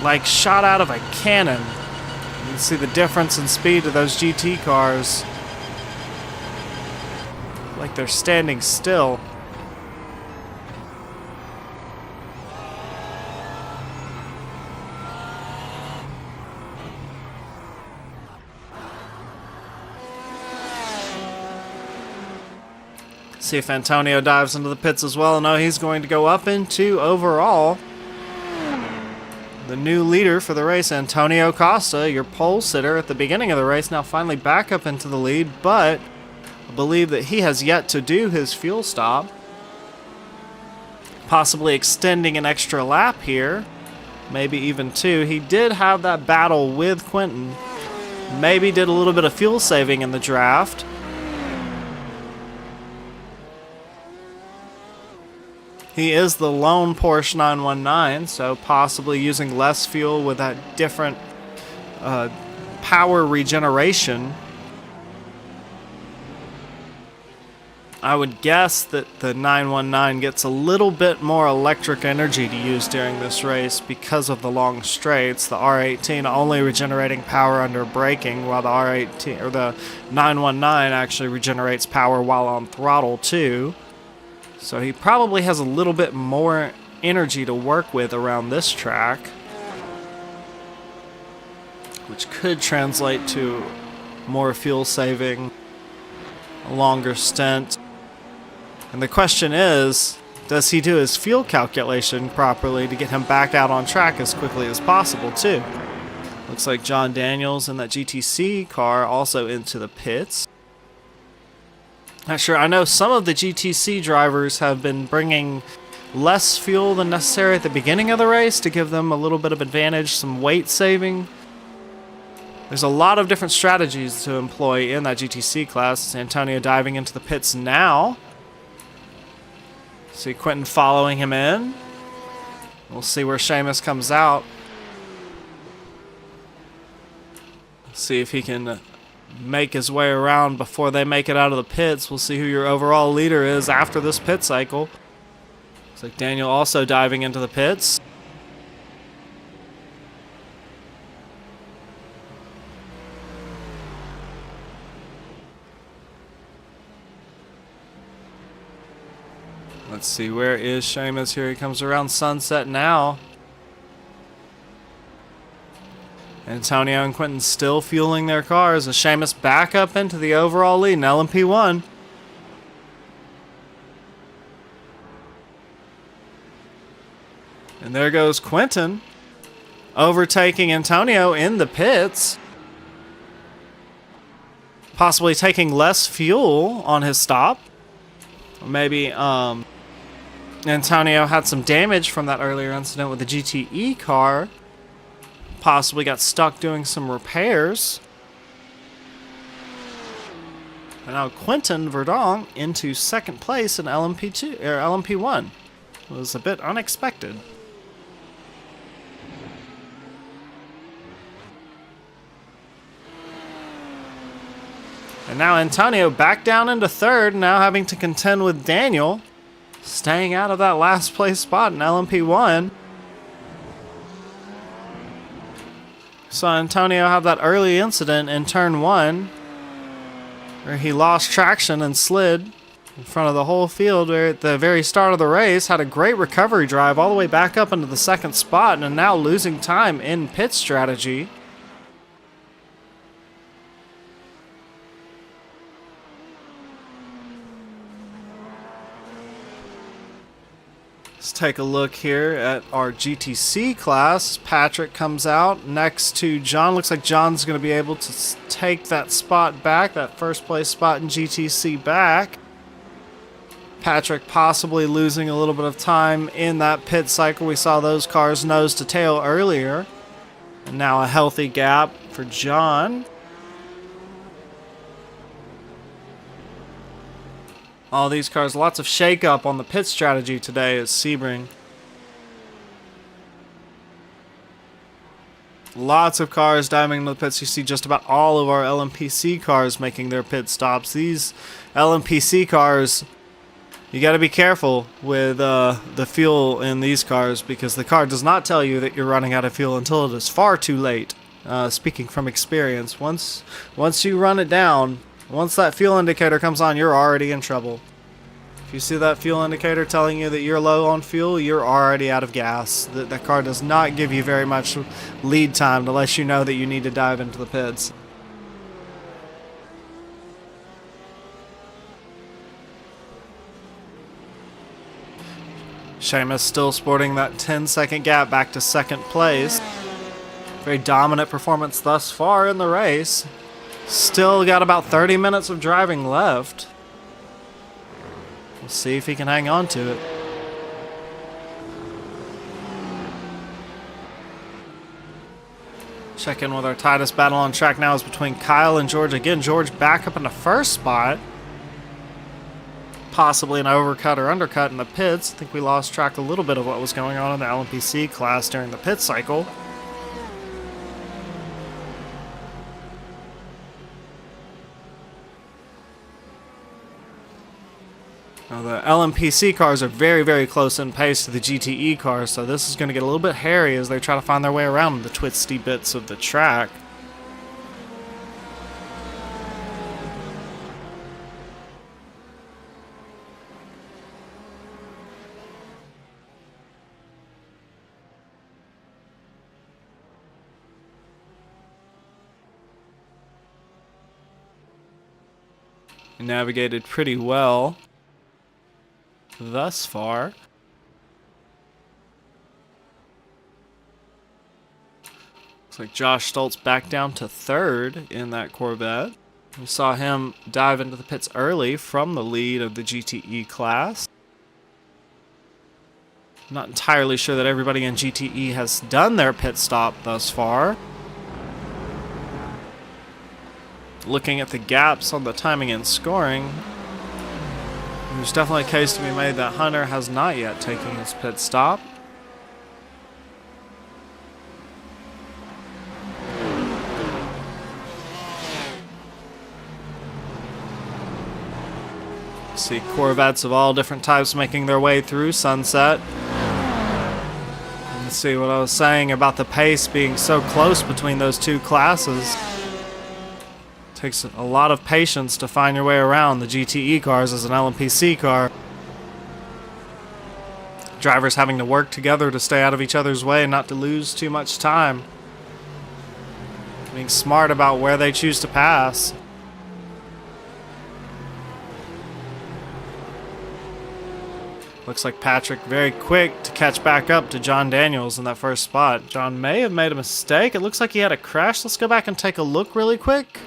like shot out of a cannon. You can see the difference in speed of those GT cars. Like they're standing still. See if Antonio dives into the pits as well. No, he's going to go up into overall. The new leader for the race, Antonio Costa, your pole sitter at the beginning of the race, now finally back up into the lead, but I believe that he has yet to do his fuel stop. Possibly extending an extra lap here, maybe even two. He did have that battle with Quentin. Maybe did a little bit of fuel saving in the draft. He is the lone Porsche 919, so possibly using less fuel with that different power regeneration. I would guess that the 919 gets a little bit more electric energy to use during this race because of the long straights. The R18 only regenerating power under braking, while the R18 or the 919 actually regenerates power while on throttle too. So he probably has a little bit more energy to work with around this track, which could translate to more fuel saving, a longer stint. And the question is, does he do his fuel calculation properly to get him back out on track as quickly as possible too? Looks like John Daniels in that GTC car also into the pits. Not sure. I know some of the GTC drivers have been bringing less fuel than necessary at the beginning of the race to give them a little bit of advantage, some weight saving. There's a lot of different strategies to employ in that GTC class. Antonio diving into the pits now. See Quentin following him in. We'll see where Seamus comes out. See if he can make his way around before they make it out of the pits. We'll see who your overall leader is after this pit cycle. Looks like Daniel also diving into the pits. Let's see, where is Seamus? Here he comes around sunset now. Antonio and Quentin still fueling their cars as Seamus back up into the overall lead in LMP1. And there goes Quentin, overtaking Antonio in the pits. Possibly taking less fuel on his stop. Or maybe Antonio had some damage from that earlier incident with the GTE car. Possibly got stuck doing some repairs. And now Quentin Verdonk into second place in LMP2 or LMP1. It was a bit unexpected. And now Antonio back down into third, now having to contend with Daniel, staying out of that last place spot in LMP1. Saw Antonio have that early incident in turn 1 where he lost traction and slid in front of the whole field, where at the very start of the race had a great recovery drive all the way back up into the second spot and now losing time in pit strategy. Let's take a look here at our GTC class. Patrick comes out next to John. Looks like John's going to be able to take that spot back, that first place spot in GTC back. Patrick possibly losing a little bit of time in that pit cycle. We saw those cars nose to tail earlier. And now a healthy gap for John. All these cars, lots of shake-up on the pit strategy today at Sebring. Lots of cars diving into the pits. You see just about all of our LMPC cars making their pit stops. These LMPC cars, you got to be careful with the fuel in these cars, because the car does not tell you that you're running out of fuel until it is far too late. Speaking from experience, once you run it down, once that fuel indicator comes on, you're already in trouble. If you see that fuel indicator telling you that you're low on fuel, you're already out of gas. The car does not give you very much lead time to let you know that you need to dive into the pits. Seamus still sporting that 10-second gap back to second place. Very dominant performance thus far in the race. Still got about 30 minutes of driving left. We'll see if he can hang on to it. Check in with our tightest battle on track now is between Kyle and George. Again, George back up in the first spot. Possibly an overcut or undercut in the pits. I think we lost track a little bit of what was going on in the LMPC class during the pit cycle. Now the LMPC cars are very, very close in pace to the GTE cars, so this is going to get a little bit hairy as they try to find their way around the twisty bits of the track. Navigated pretty well thus far. Looks like Josh Stoltz back down to third in that Corvette. We saw him dive into the pits early from the lead of the GTE class. Not entirely sure that everybody in GTE has done their pit stop thus far. Looking at the gaps on the timing and scoring, there's definitely a case to be made that Hunter has not yet taken his pit stop. See Corvettes of all different types making their way through Sunset. And see what I was saying about the pace being so close between those two classes. Takes a lot of patience to find your way around the GTE cars as an LMPC car. Drivers having to work together to stay out of each other's way and not to lose too much time. Being smart about where they choose to pass. Looks like Patrick very quick to catch back up to John Daniels in that first spot. John may have made a mistake. It looks like he had a crash. Let's go back and take a look really quick.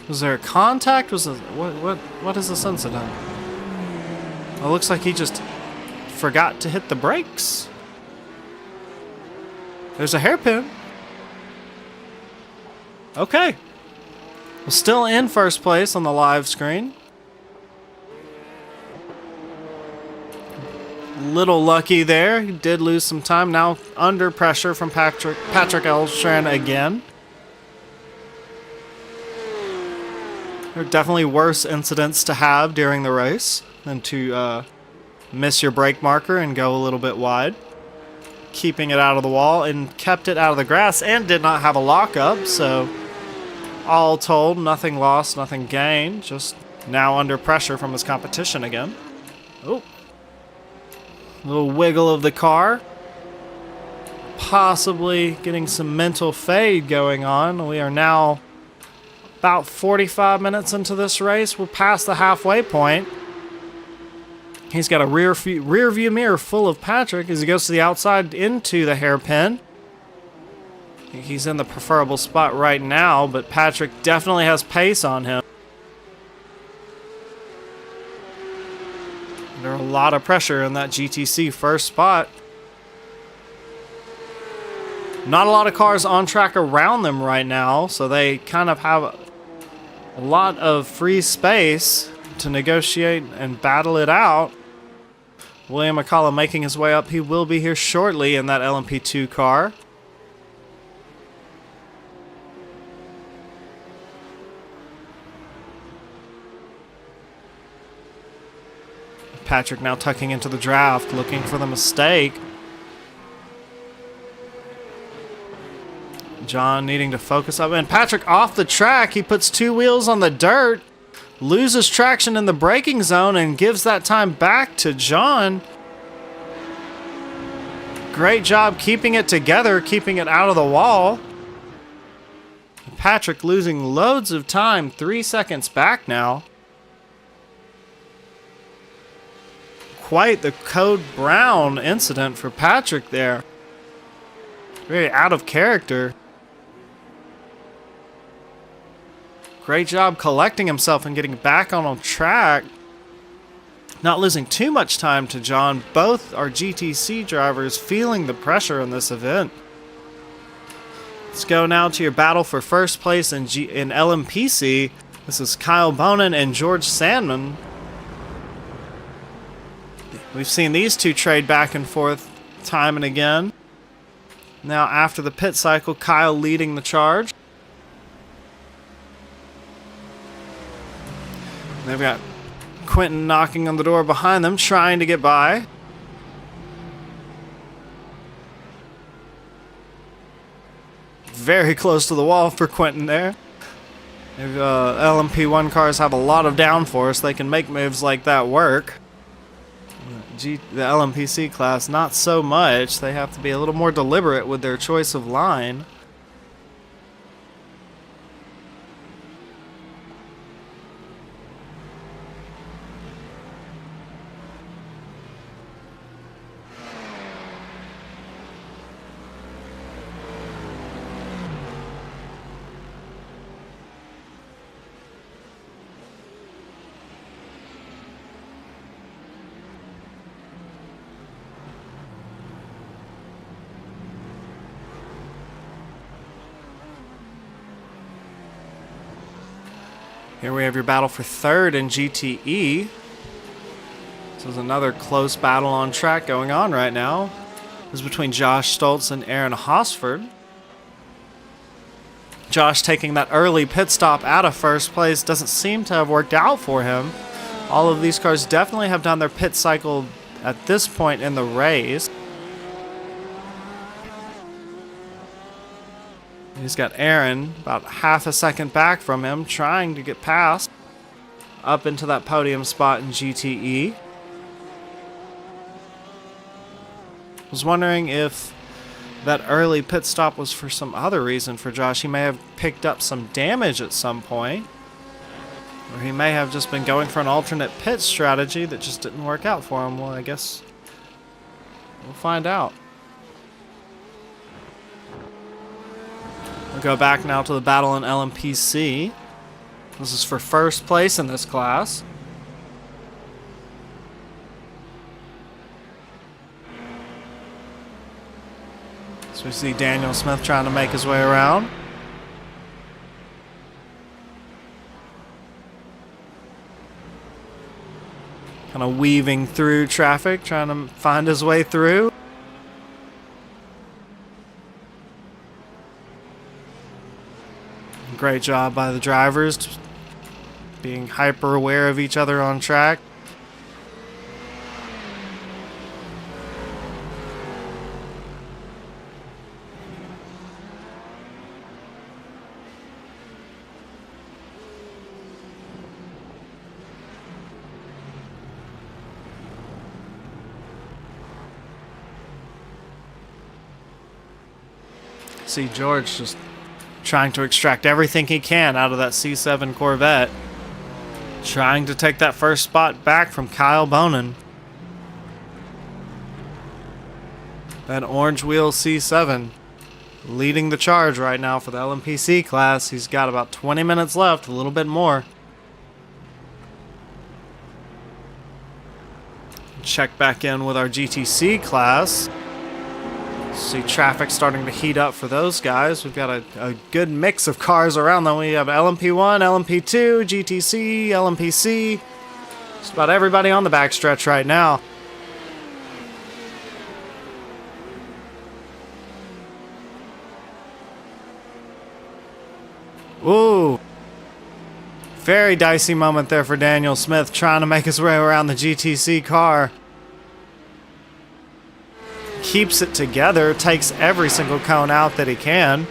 Was there a contact? What is this incident? It looks like he just forgot to hit the brakes. There's a hairpin. Okay. Well, still in first place on the live screen. Little lucky there. He did lose some time. Now under pressure from Patrick Elstrand again. There are definitely worse incidents to have during the race than to miss your brake marker and go a little bit wide. Keeping it out of the wall and kept it out of the grass and did not have a lockup, so all told, nothing lost, nothing gained, just now under pressure from his competition again. Oh. Little wiggle of the car. Possibly getting some mental fade going on. We are now about 45 minutes into this race. We're past the halfway point. He's got a rear view mirror full of Patrick as he goes to the outside into the hairpin. He's in the preferable spot right now, but Patrick definitely has pace on him. There's a lot of pressure in that GTC first spot. Not a lot of cars on track around them right now, so they kind of have a lot of free space to negotiate and battle it out. William McCullough making his way up. He will be here shortly in that LMP2 car. Patrick now tucking into the draft, looking for the mistake. John needing to focus up. And Patrick off the track. He puts two wheels on the dirt, loses traction in the braking zone, and gives that time back to John. Great job keeping it together, keeping it out of the wall. Patrick losing loads of time, 3 seconds back now. Quite the Code Brown incident for Patrick there. Very out of character. Great job collecting himself and getting back on track. Not losing too much time to John. Both are GTC drivers feeling the pressure in this event. Let's go now to your battle for first place in LMPC. This is Kyle Bonin and George Sandman. We've seen these two trade back and forth time and again. Now after the pit cycle, Kyle leading the charge. They've got Quentin knocking on the door behind them, trying to get by. Very close to the wall for Quentin there. If LMP1 cars have a lot of downforce, they can make moves like that work. The LMPC class, not so much. They have to be a little more deliberate with their choice of line. Here we have your battle for third in GTE. This is another close battle on track going on right now. This is between Josh Stoltz and Aaron Hosford. Josh taking that early pit stop out of first place doesn't seem to have worked out for him. All of these cars definitely have done their pit cycle at this point in the race. He's got Aaron about half a second back from him, trying to get past up into that podium spot in GTE. Was wondering if that early pit stop was for some other reason for Josh. He may have picked up some damage at some point, or he may have just been going for an alternate pit strategy that just didn't work out for him. Well, I guess we'll find out. We'll go back now to the battle in LMPC. This is for first place in this class. So we see Daniel Smith trying to make his way around. Kind of weaving through traffic, trying to find his way through. Great job by the drivers, just being hyper aware of each other on track. See George just trying to extract everything he can out of that C7 Corvette. Trying to take that first spot back from Kyle Bonin. That orange wheel C7 leading the charge right now for the LMPC class. He's got about 20 minutes left, a little bit more. Check back in with our GTC class. See traffic starting to heat up for those guys. We've got a good mix of cars around them. We have LMP1, LMP2, GTC, LMPC. Just about everybody on the backstretch right now. Ooh. Very dicey moment there for Daniel Smith trying to make his way around the GTC car. Keeps it together, takes every single cone out that he can.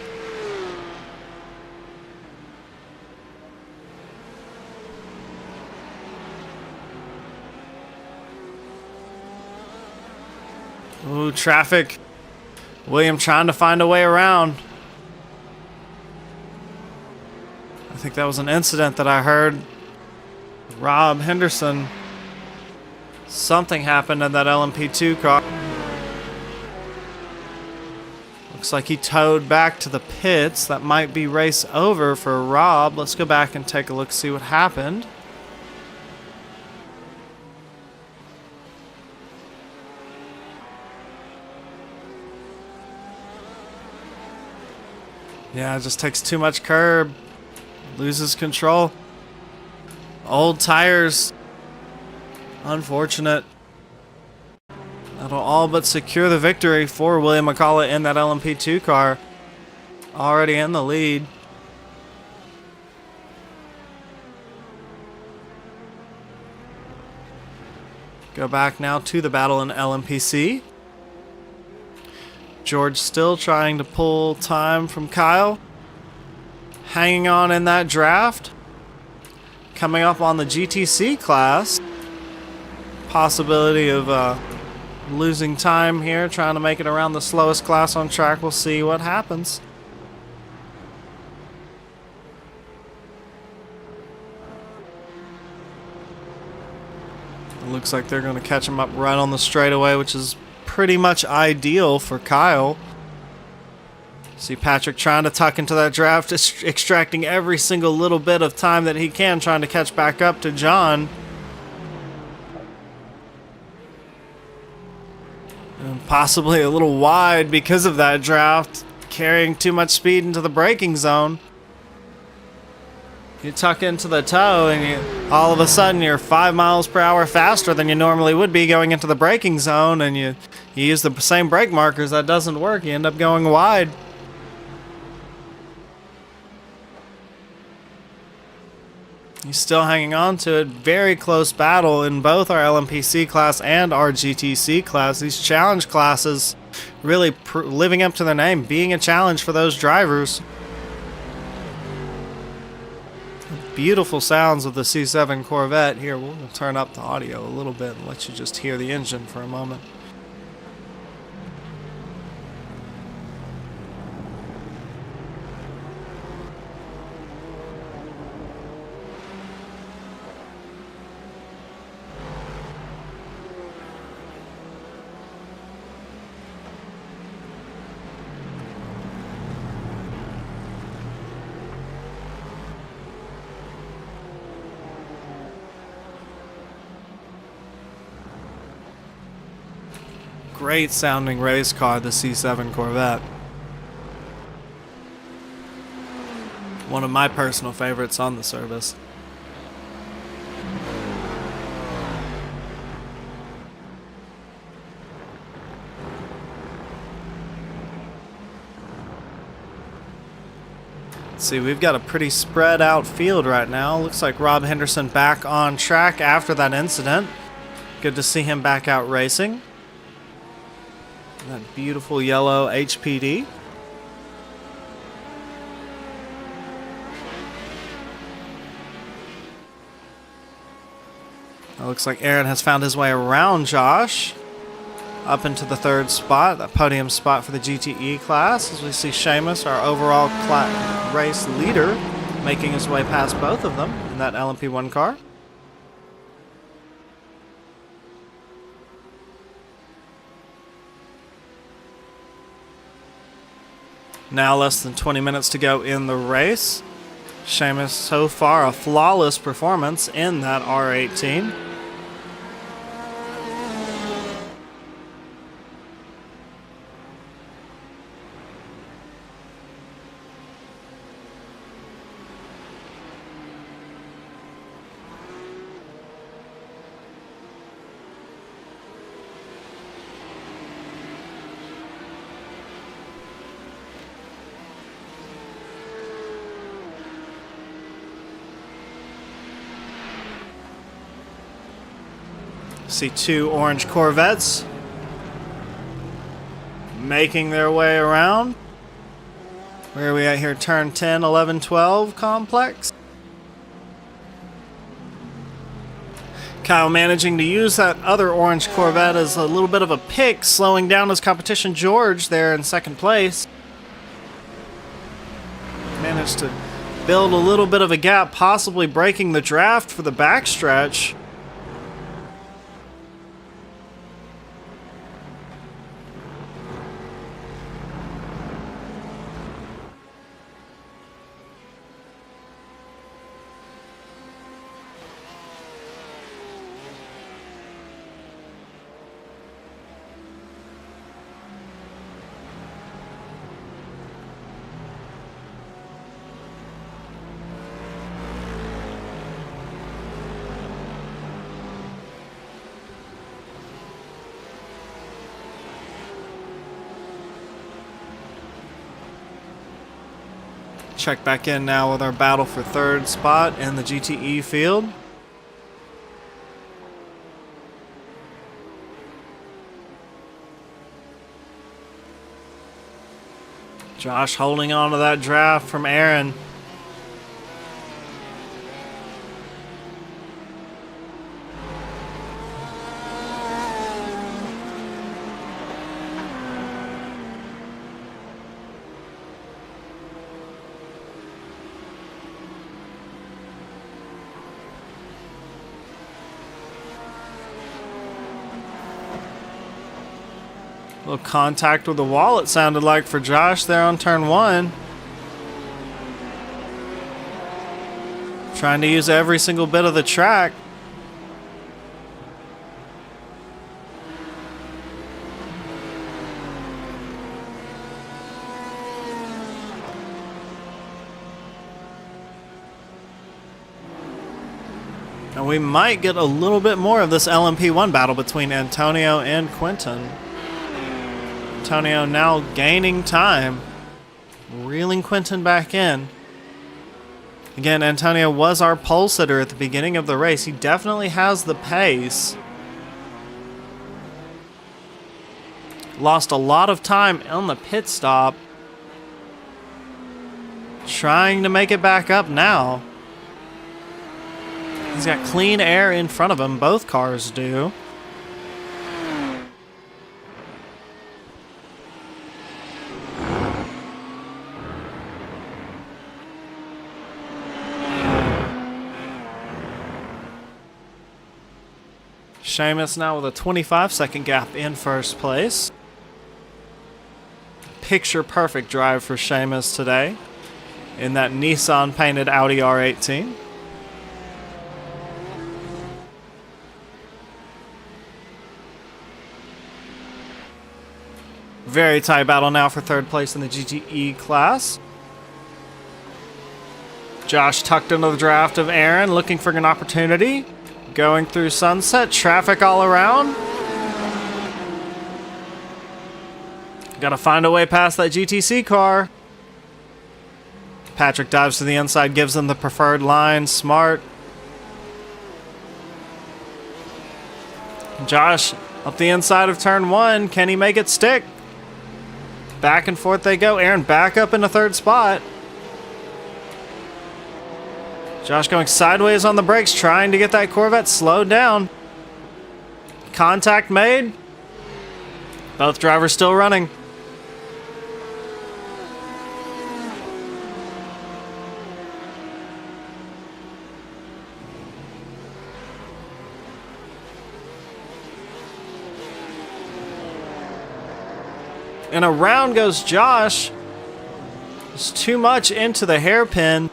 Ooh, traffic. William trying to find a way around. I think that was an incident that I heard. Rob Henderson. Something happened in that LMP2 car. Looks like he towed back to the pits. That might be race over for Rob. Let's go back and take a look, see what happened. Yeah, it just takes too much curb. Loses control. Old tires. Unfortunate. That'll all but secure the victory for William McCullough in that LMP2 car. Already in the lead. Go back now to the battle in LMPC. George still trying to pull time from Kyle. Hanging on in that draft. Coming up on the GTC class. Possibility of losing time here, trying to make it around the slowest class on track. We'll see what happens. It looks like they're going to catch him up right on the straightaway, which is pretty much ideal for Kyle. See Patrick trying to tuck into that draft, extracting every single little bit of time that he can, trying to catch back up to John. And possibly a little wide because of that draft, carrying too much speed into the braking zone. You tuck into the toe and all of a sudden you're 5 miles per hour faster than you normally would be going into the braking zone, and you use the same brake markers. That doesn't work. You end up going wide. He's still hanging on to it. Very close battle in both our LMPC class and our GTC class. These challenge classes really living up to their name, being a challenge for those drivers. Beautiful sounds of the C7 Corvette. Here, we'll turn up the audio a little bit and let you just hear the engine for a moment. Great sounding race car, the C7 Corvette. One of my personal favorites on the service. Let's see, we've got a pretty spread out field right now. Looks like Rob Henderson back on track after that incident. Good to see him back out racing. That beautiful yellow HPD. It looks like Aaron has found his way around Josh. Up into the third spot, that podium spot for the GTE class. As we see Seamus, our overall race leader, making his way past both of them in that LMP1 car. Now less than 20 minutes to go in the race. Seamus so far a flawless performance in that R18. See two orange Corvettes making their way around. Where are we at here? Turn 10, 11, 12 complex. Kyle managing to use that other orange Corvette as a little bit of a pick, slowing down his competition George there in second place. Managed to build a little bit of a gap, possibly breaking the draft for the backstretch. Check back in now with our battle for third spot in the GTE field. Josh holding on to that draft from Aaron. Little contact with the wall, it sounded like, for Josh there on turn 1. Trying to use every single bit of the track. And we might get a little bit more of this LMP1 battle between Antonio and Quentin. Antonio now gaining time, reeling Quentin back in. Again, Antonio was our pole sitter at the beginning of the race. He definitely has the pace. Lost a lot of time on the pit stop. Trying to make it back up now. He's got clean air in front of him, both cars do. Seamus now with a 25-second gap in first place. Picture perfect drive for Seamus today in that Nissan painted Audi R18. Very tight battle now for third place in the GTE class. Josh tucked into the draft of Aaron, looking for an opportunity. Going through Sunset, traffic all around. Gotta find a way past that GTC car. Patrick dives to the inside, gives them the preferred line. Smart. Josh up the inside of turn 1. Can he make it stick? Back and forth they go. Aaron back up in the third spot. Josh going sideways on the brakes, trying to get that Corvette slowed down. Contact made. Both drivers still running. And around goes Josh. It's too much into the hairpin.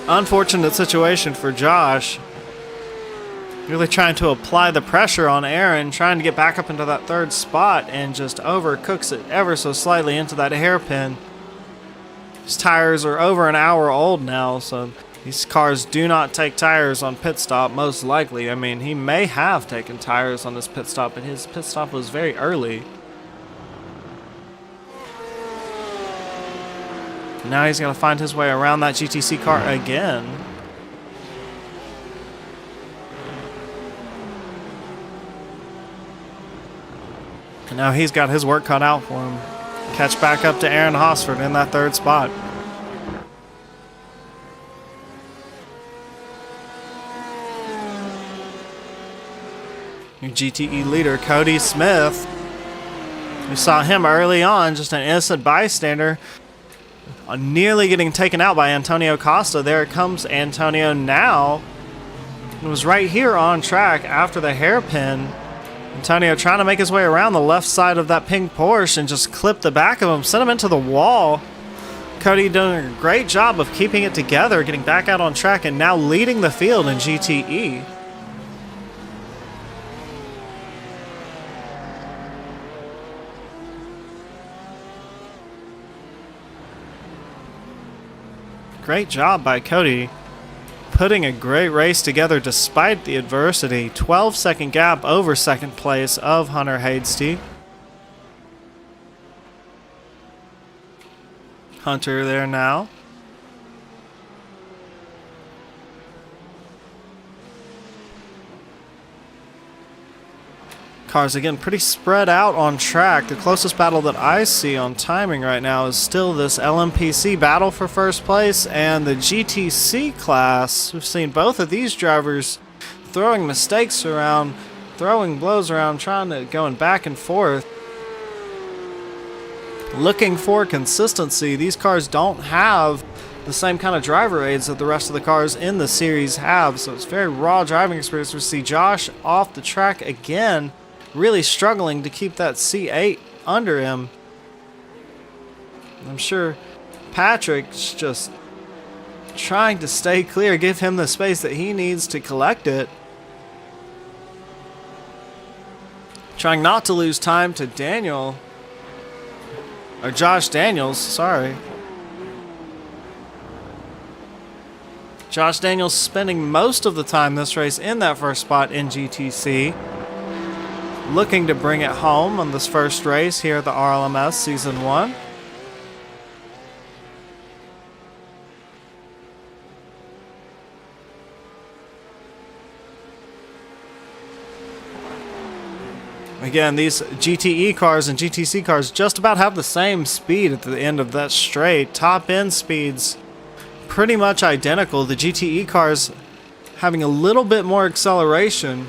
Unfortunate situation for Josh. Really trying to apply the pressure on Aaron, trying to get back up into that third spot, and just overcooks it ever so slightly into that hairpin. His tires are over an hour old now, so these cars do not take tires on pit stop, most likely. I mean, he may have taken tires on this pit stop, but his pit stop was very early. Now he's going to find his way around that GTC car again. Now he's got his work cut out for him. Catch back up to Aaron Hosford in that third spot. Your GTE leader, Cody Smith. We saw him early on, just an innocent bystander, nearly getting taken out by Antonio Costa. There comes Antonio now. It was right here on track after the hairpin. Antonio trying to make his way around the left side of that pink Porsche and just clip the back of him, sent him into the wall. Cody doing a great job of keeping it together, getting back out on track, and now leading the field in GTE. Great job by Cody, putting a great race together despite the adversity. 12-second gap over second place of Hunter Hadesty. Hunter there now. Cars again pretty spread out on track. The closest battle that I see on timing right now is still this LMPC battle for first place and the GTC class. We've seen both of these drivers throwing mistakes around, throwing blows around, going back and forth, looking for consistency. These cars don't have the same kind of driver aids that the rest of the cars in the series have, so it's very raw driving experience. We see Josh off the track again, really struggling to keep that C8 under him. I'm sure Patrick's just trying to stay clear, give him the space that he needs to collect it. Trying not to lose time to Daniel, or Josh Daniels, sorry. Josh Daniels spending most of the time this race in that first spot in GTC. Looking to bring it home on this first race here at the RLMS Season 1. Again, these GTE cars and GTC cars just about have the same speed at the end of that straight. Top end speeds pretty much identical. The GTE cars having a little bit more acceleration.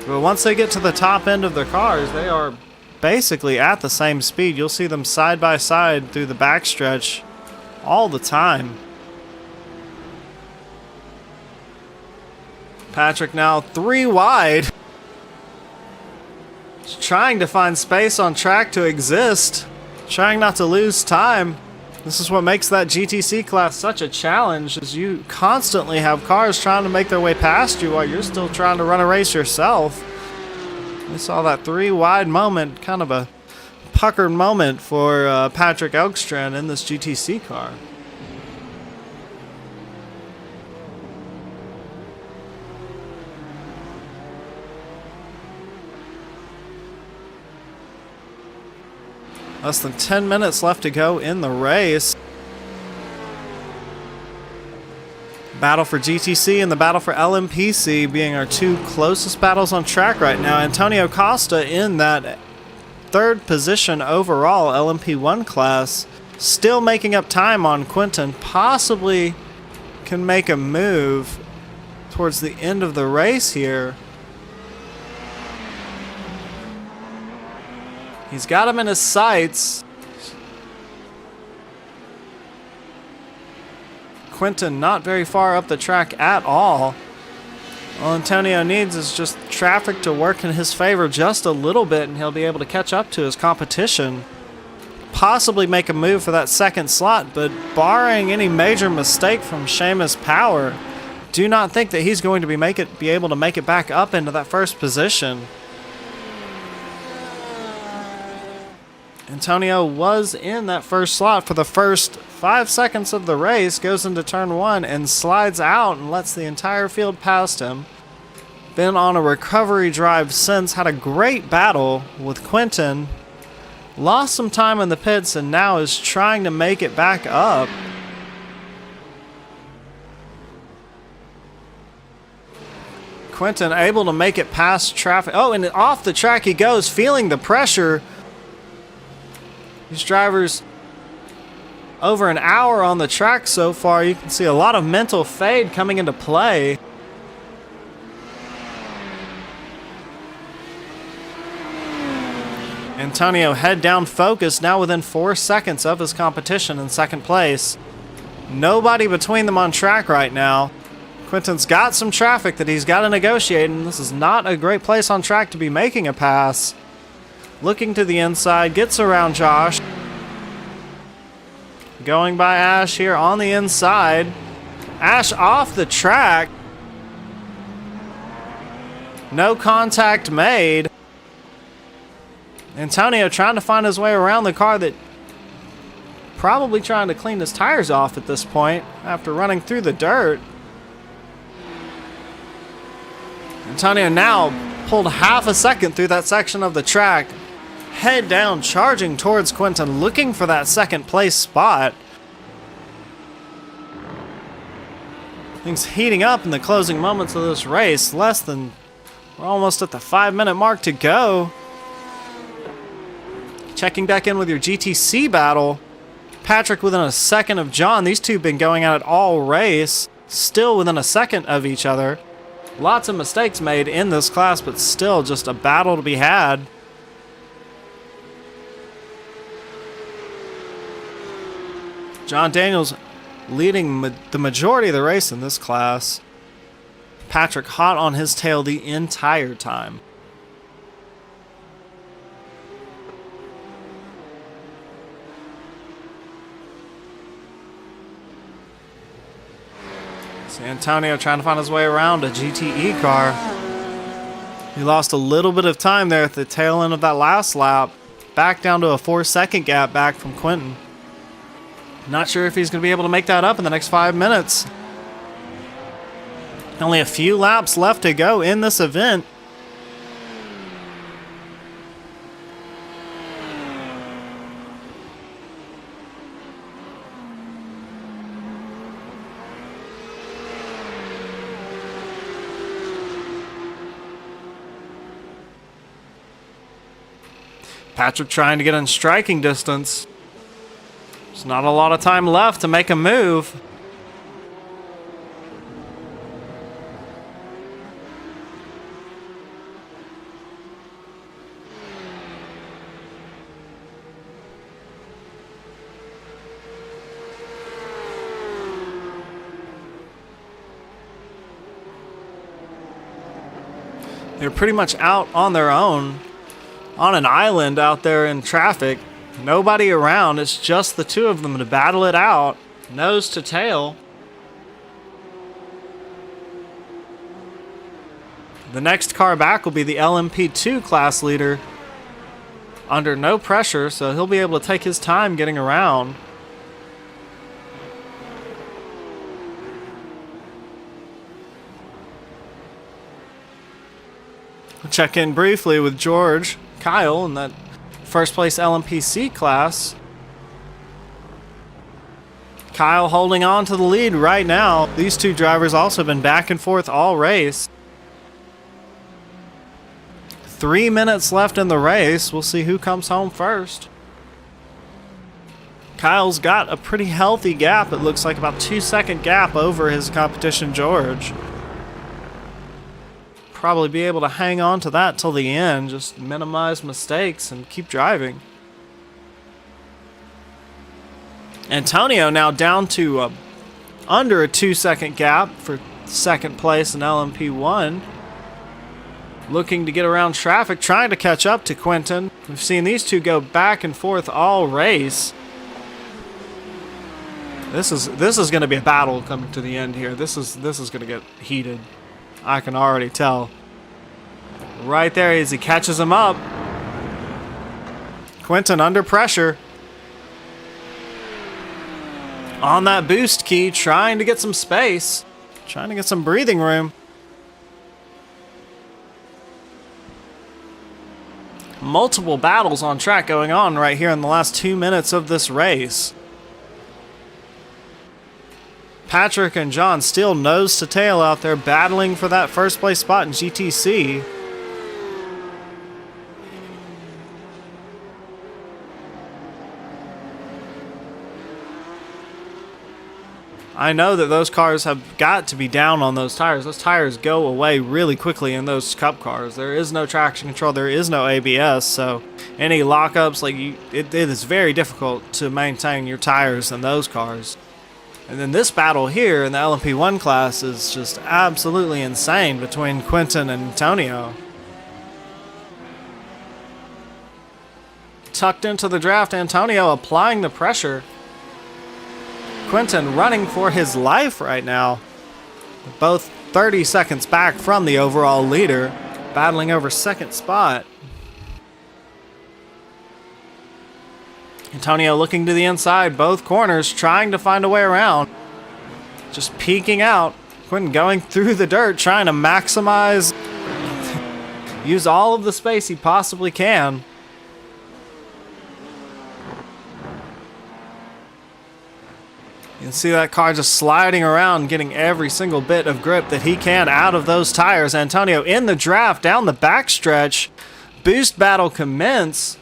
But once they get to the top end of their cars, they are basically at the same speed. You'll see them side by side through the backstretch all the time. Patrick now 3 wide. Just trying to find space on track to exist. Trying not to lose time. This is what makes that GTC class such a challenge, is you constantly have cars trying to make their way past you while you're still trying to run a race yourself. We saw that 3 wide moment, kind of a puckered moment for Patrick Elkstrand in this GTC car. Less than 10 minutes left to go in the race. Battle for GTC and the battle for LMPC being our 2 closest battles on track right now. Antonio Costa in that 3rd position overall LMP1 class, still making up time on Quinton. Possibly can make a move towards the end of the race here. He's got him in his sights. Quinton not very far up the track at all. All Antonio needs is just traffic to work in his favor just a little bit, and he'll be able to catch up to his competition. Possibly make a move for that 2nd slot, but barring any major mistake from Seamus Power, do not think that he's going to be able to make it back up into that 1st position. Antonio was in that 1st slot for the first 5 seconds of the race, goes into turn 1 and slides out and lets the entire field past him. Been on a recovery drive since, had a great battle with Quinton. Lost some time in the pits and now is trying to make it back up. Quentin able to make it past traffic. Oh, and off the track he goes, feeling the pressure. These drivers over an hour on the track so far. You can see a lot of mental fade coming into play. Antonio head down focused, now within 4 seconds of his competition in second place. Nobody between them on track right now. Quentin's got some traffic that he's got to negotiate, and this is not a great place on track to be making a pass. Looking to the inside, gets around Josh. Going by Ash here on the inside. Ash off the track. No contact made. Antonio trying to find his way around the car that probably trying to clean his tires off at this point after running through the dirt. Antonio now pulled half a second through that section of the track. Head down, charging towards Quentin, looking for that second place spot. Things heating up in the closing moments of this race. We're almost at the 5-minute mark to go. Checking back in with your GTC battle. Patrick within a second of John. These two have been going at it all race. Still within a second of each other. Lots of mistakes made in this class, but still just a battle to be had. John Daniels leading the majority of the race in this class. Patrick hot on his tail the entire time. Antonio trying to find his way around a GTE car. He lost a little bit of time there at the tail end of that last lap. Back down to a 4-second gap back from Quentin. Not sure if he's going to be able to make that up in the next 5 minutes. Only a few laps left to go in this event. Patrick trying to get in striking distance. There's not a lot of time left to make a move. They're pretty much out on their own. On an island out there in traffic. Nobody around. It's just the two of them to battle it out. Nose to tail. The next car back will be the LMP2 class leader. Under no pressure, so he'll be able to take his time getting around. We'll check in briefly with Kyle in that first place LMPC class. Kyle holding on to the lead right now. These two drivers also been back and forth all race. 3 minutes left in the race. We'll see who comes home first. Kyle's got a pretty healthy gap. It looks like about 2-second gap over his competition, George. Probably be able to hang on to that till the end. Just minimize mistakes and keep driving. Antonio now down to under a 2-second gap for second place in LMP1. Looking to get around traffic, trying to catch up to Quentin. We've seen these two go back and forth all race. This is going to be a battle coming to the end here. This is going to get heated. I can already tell. Right there as he catches him up. Quentin under pressure. On that boost key, trying to get some space. Trying to get some breathing room. Multiple battles on track going on right here in the last 2 minutes of this race. Patrick and John still nose to tail out there battling for that first place spot in GTC. I know that those cars have got to be down on those tires. Those tires go away really quickly in those Cup cars. There is no traction control. There is no ABS. So any lockups, it is very difficult to maintain your tires in those cars. And then this battle here in the LMP1 class is just absolutely insane between Quentin and Antonio. Tucked into the draft, Antonio applying the pressure. Quentin running for his life right now. Both 30 seconds back from the overall leader, battling over second spot. Antonio looking to the inside, both corners trying to find a way around. Just peeking out. Quentin going through the dirt, trying to maximize, use all of the space he possibly can. You can see that car just sliding around, getting every single bit of grip that he can out of those tires. Antonio in the draft, down the backstretch. Boost battle commence.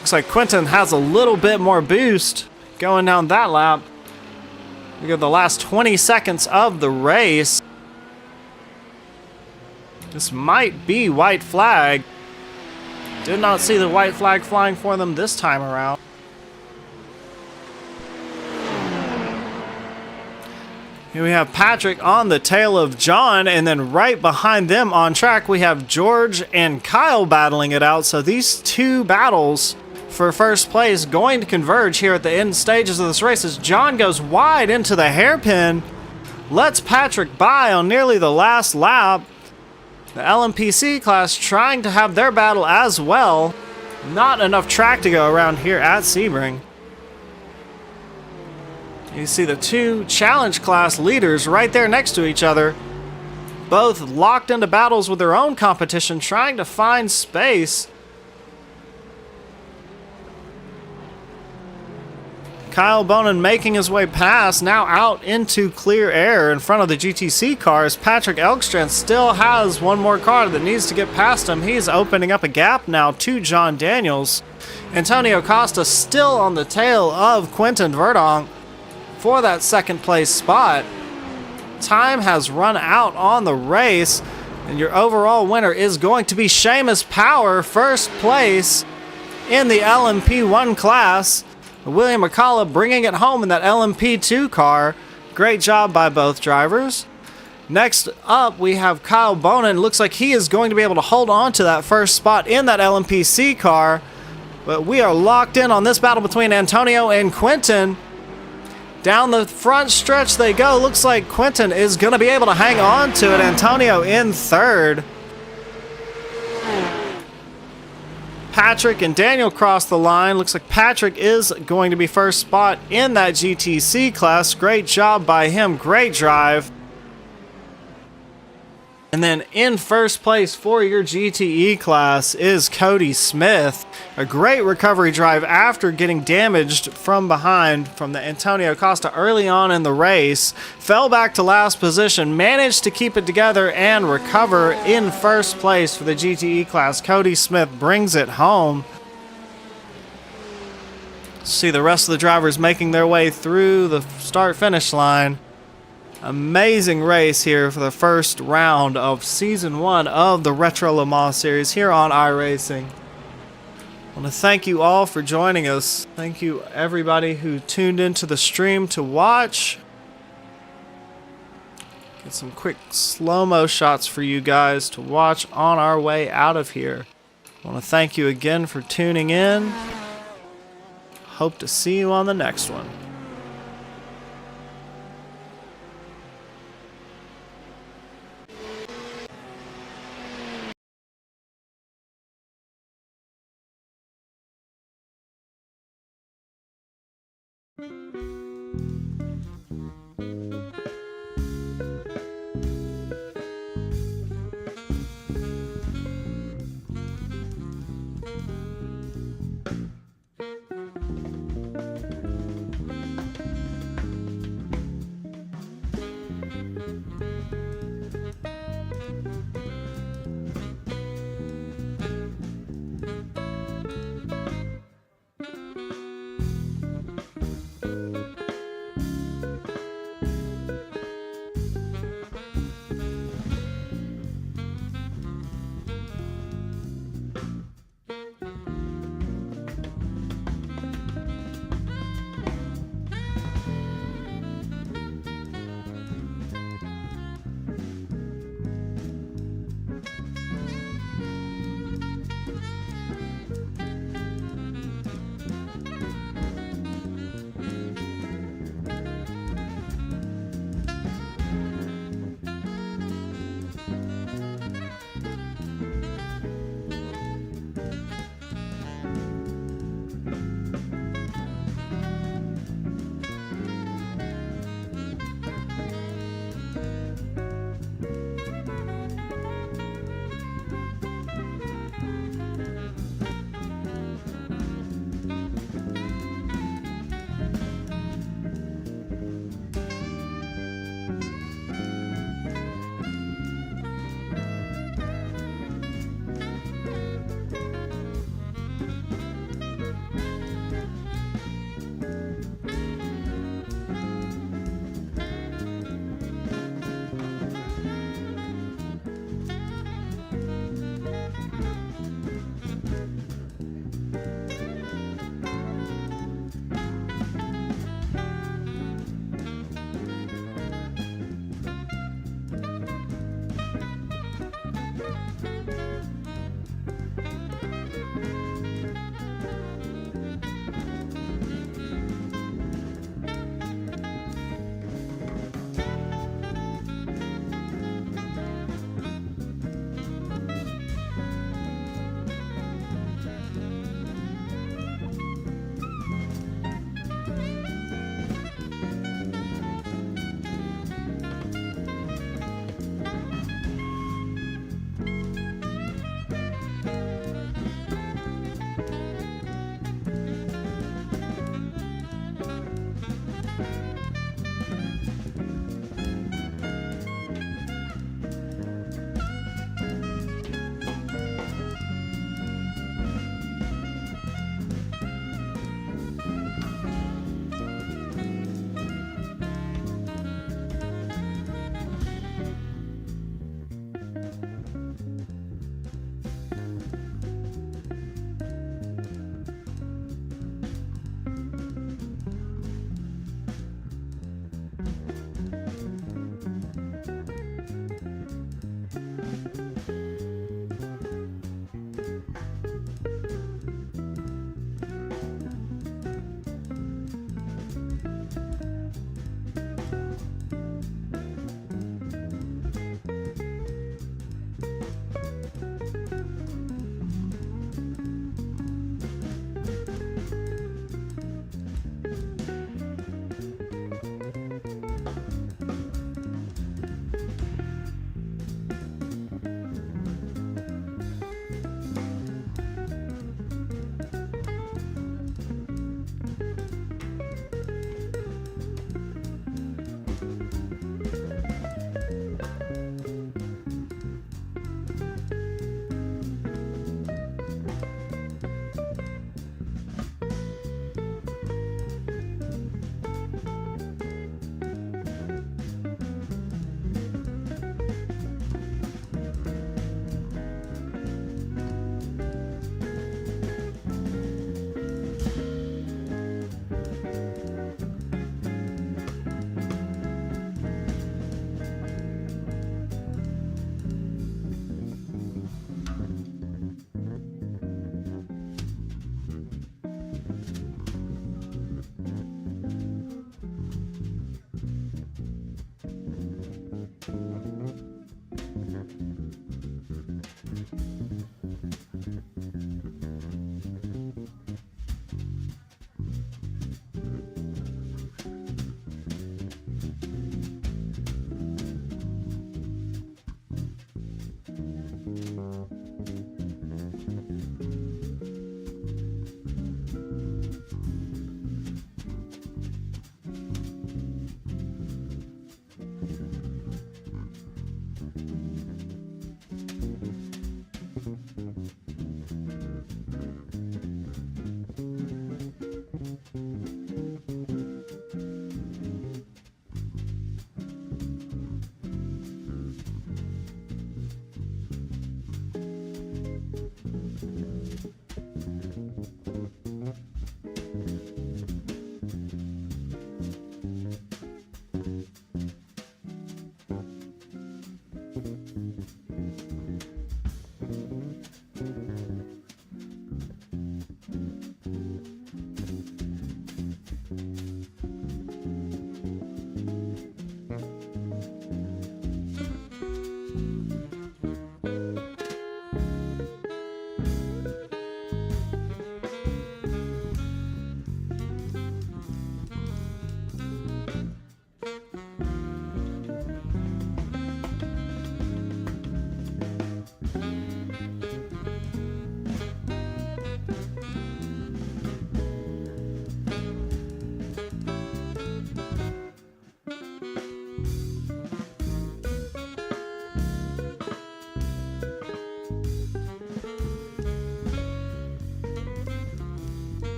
Looks like Quentin has a little bit more boost going down that lap. We got the last 20 seconds of the race. This might be white flag. Did not see the white flag flying for them this time around. Here we have Patrick on the tail of John, and then right behind them on track we have George and Kyle battling it out. So these two battles for first place going to converge here at the end stages of this race as John goes wide into the hairpin, lets Patrick by on nearly the last lap. The LMPC class trying to have their battle as well. Not enough track to go around here at Sebring. You see the two challenge class leaders right there next to each other. Both locked into battles with their own competition, trying to find space. Kyle Bonin making his way past, now out into clear air in front of the GTC cars. Patrick Elkstrand still has one more car that needs to get past him. He's opening up a gap now to John Daniels. Antonio Costa still on the tail of Quentin Verdonk for that second place spot. Time has run out on the race, and your overall winner is going to be Seamus Power, first place in the LMP1 class. William McCullough bringing it home in that LMP2 car. Great job by both drivers. Next up, we have Kyle Bonin. Looks like he is going to be able to hold on to that first spot in that LMPC car. But we are locked in on this battle between Antonio and Quentin. Down the front stretch they go. Looks like Quentin is going to be able to hang on to it. Antonio in third. Patrick and Daniel cross the line. Looks like Patrick is going to be first spot in that GTC class. Great job by him. Great drive. And then in first place for your GTE class is Cody Smith. A great recovery drive after getting damaged from behind from the Antonio Costa early on in the race. Fell back to last position, managed to keep it together and recover in first place for the GTE class. Cody Smith brings it home. See the rest of the drivers making their way through the start-finish line. Amazing race here for the first round of Season 1 of the Retro Le Mans Series here on iRacing. I want to thank you all for joining us. Thank you everybody who tuned into the stream to watch. Get some quick slow-mo shots for you guys to watch on our way out of here. I want to thank you again for tuning in. Hope to see you on the next one.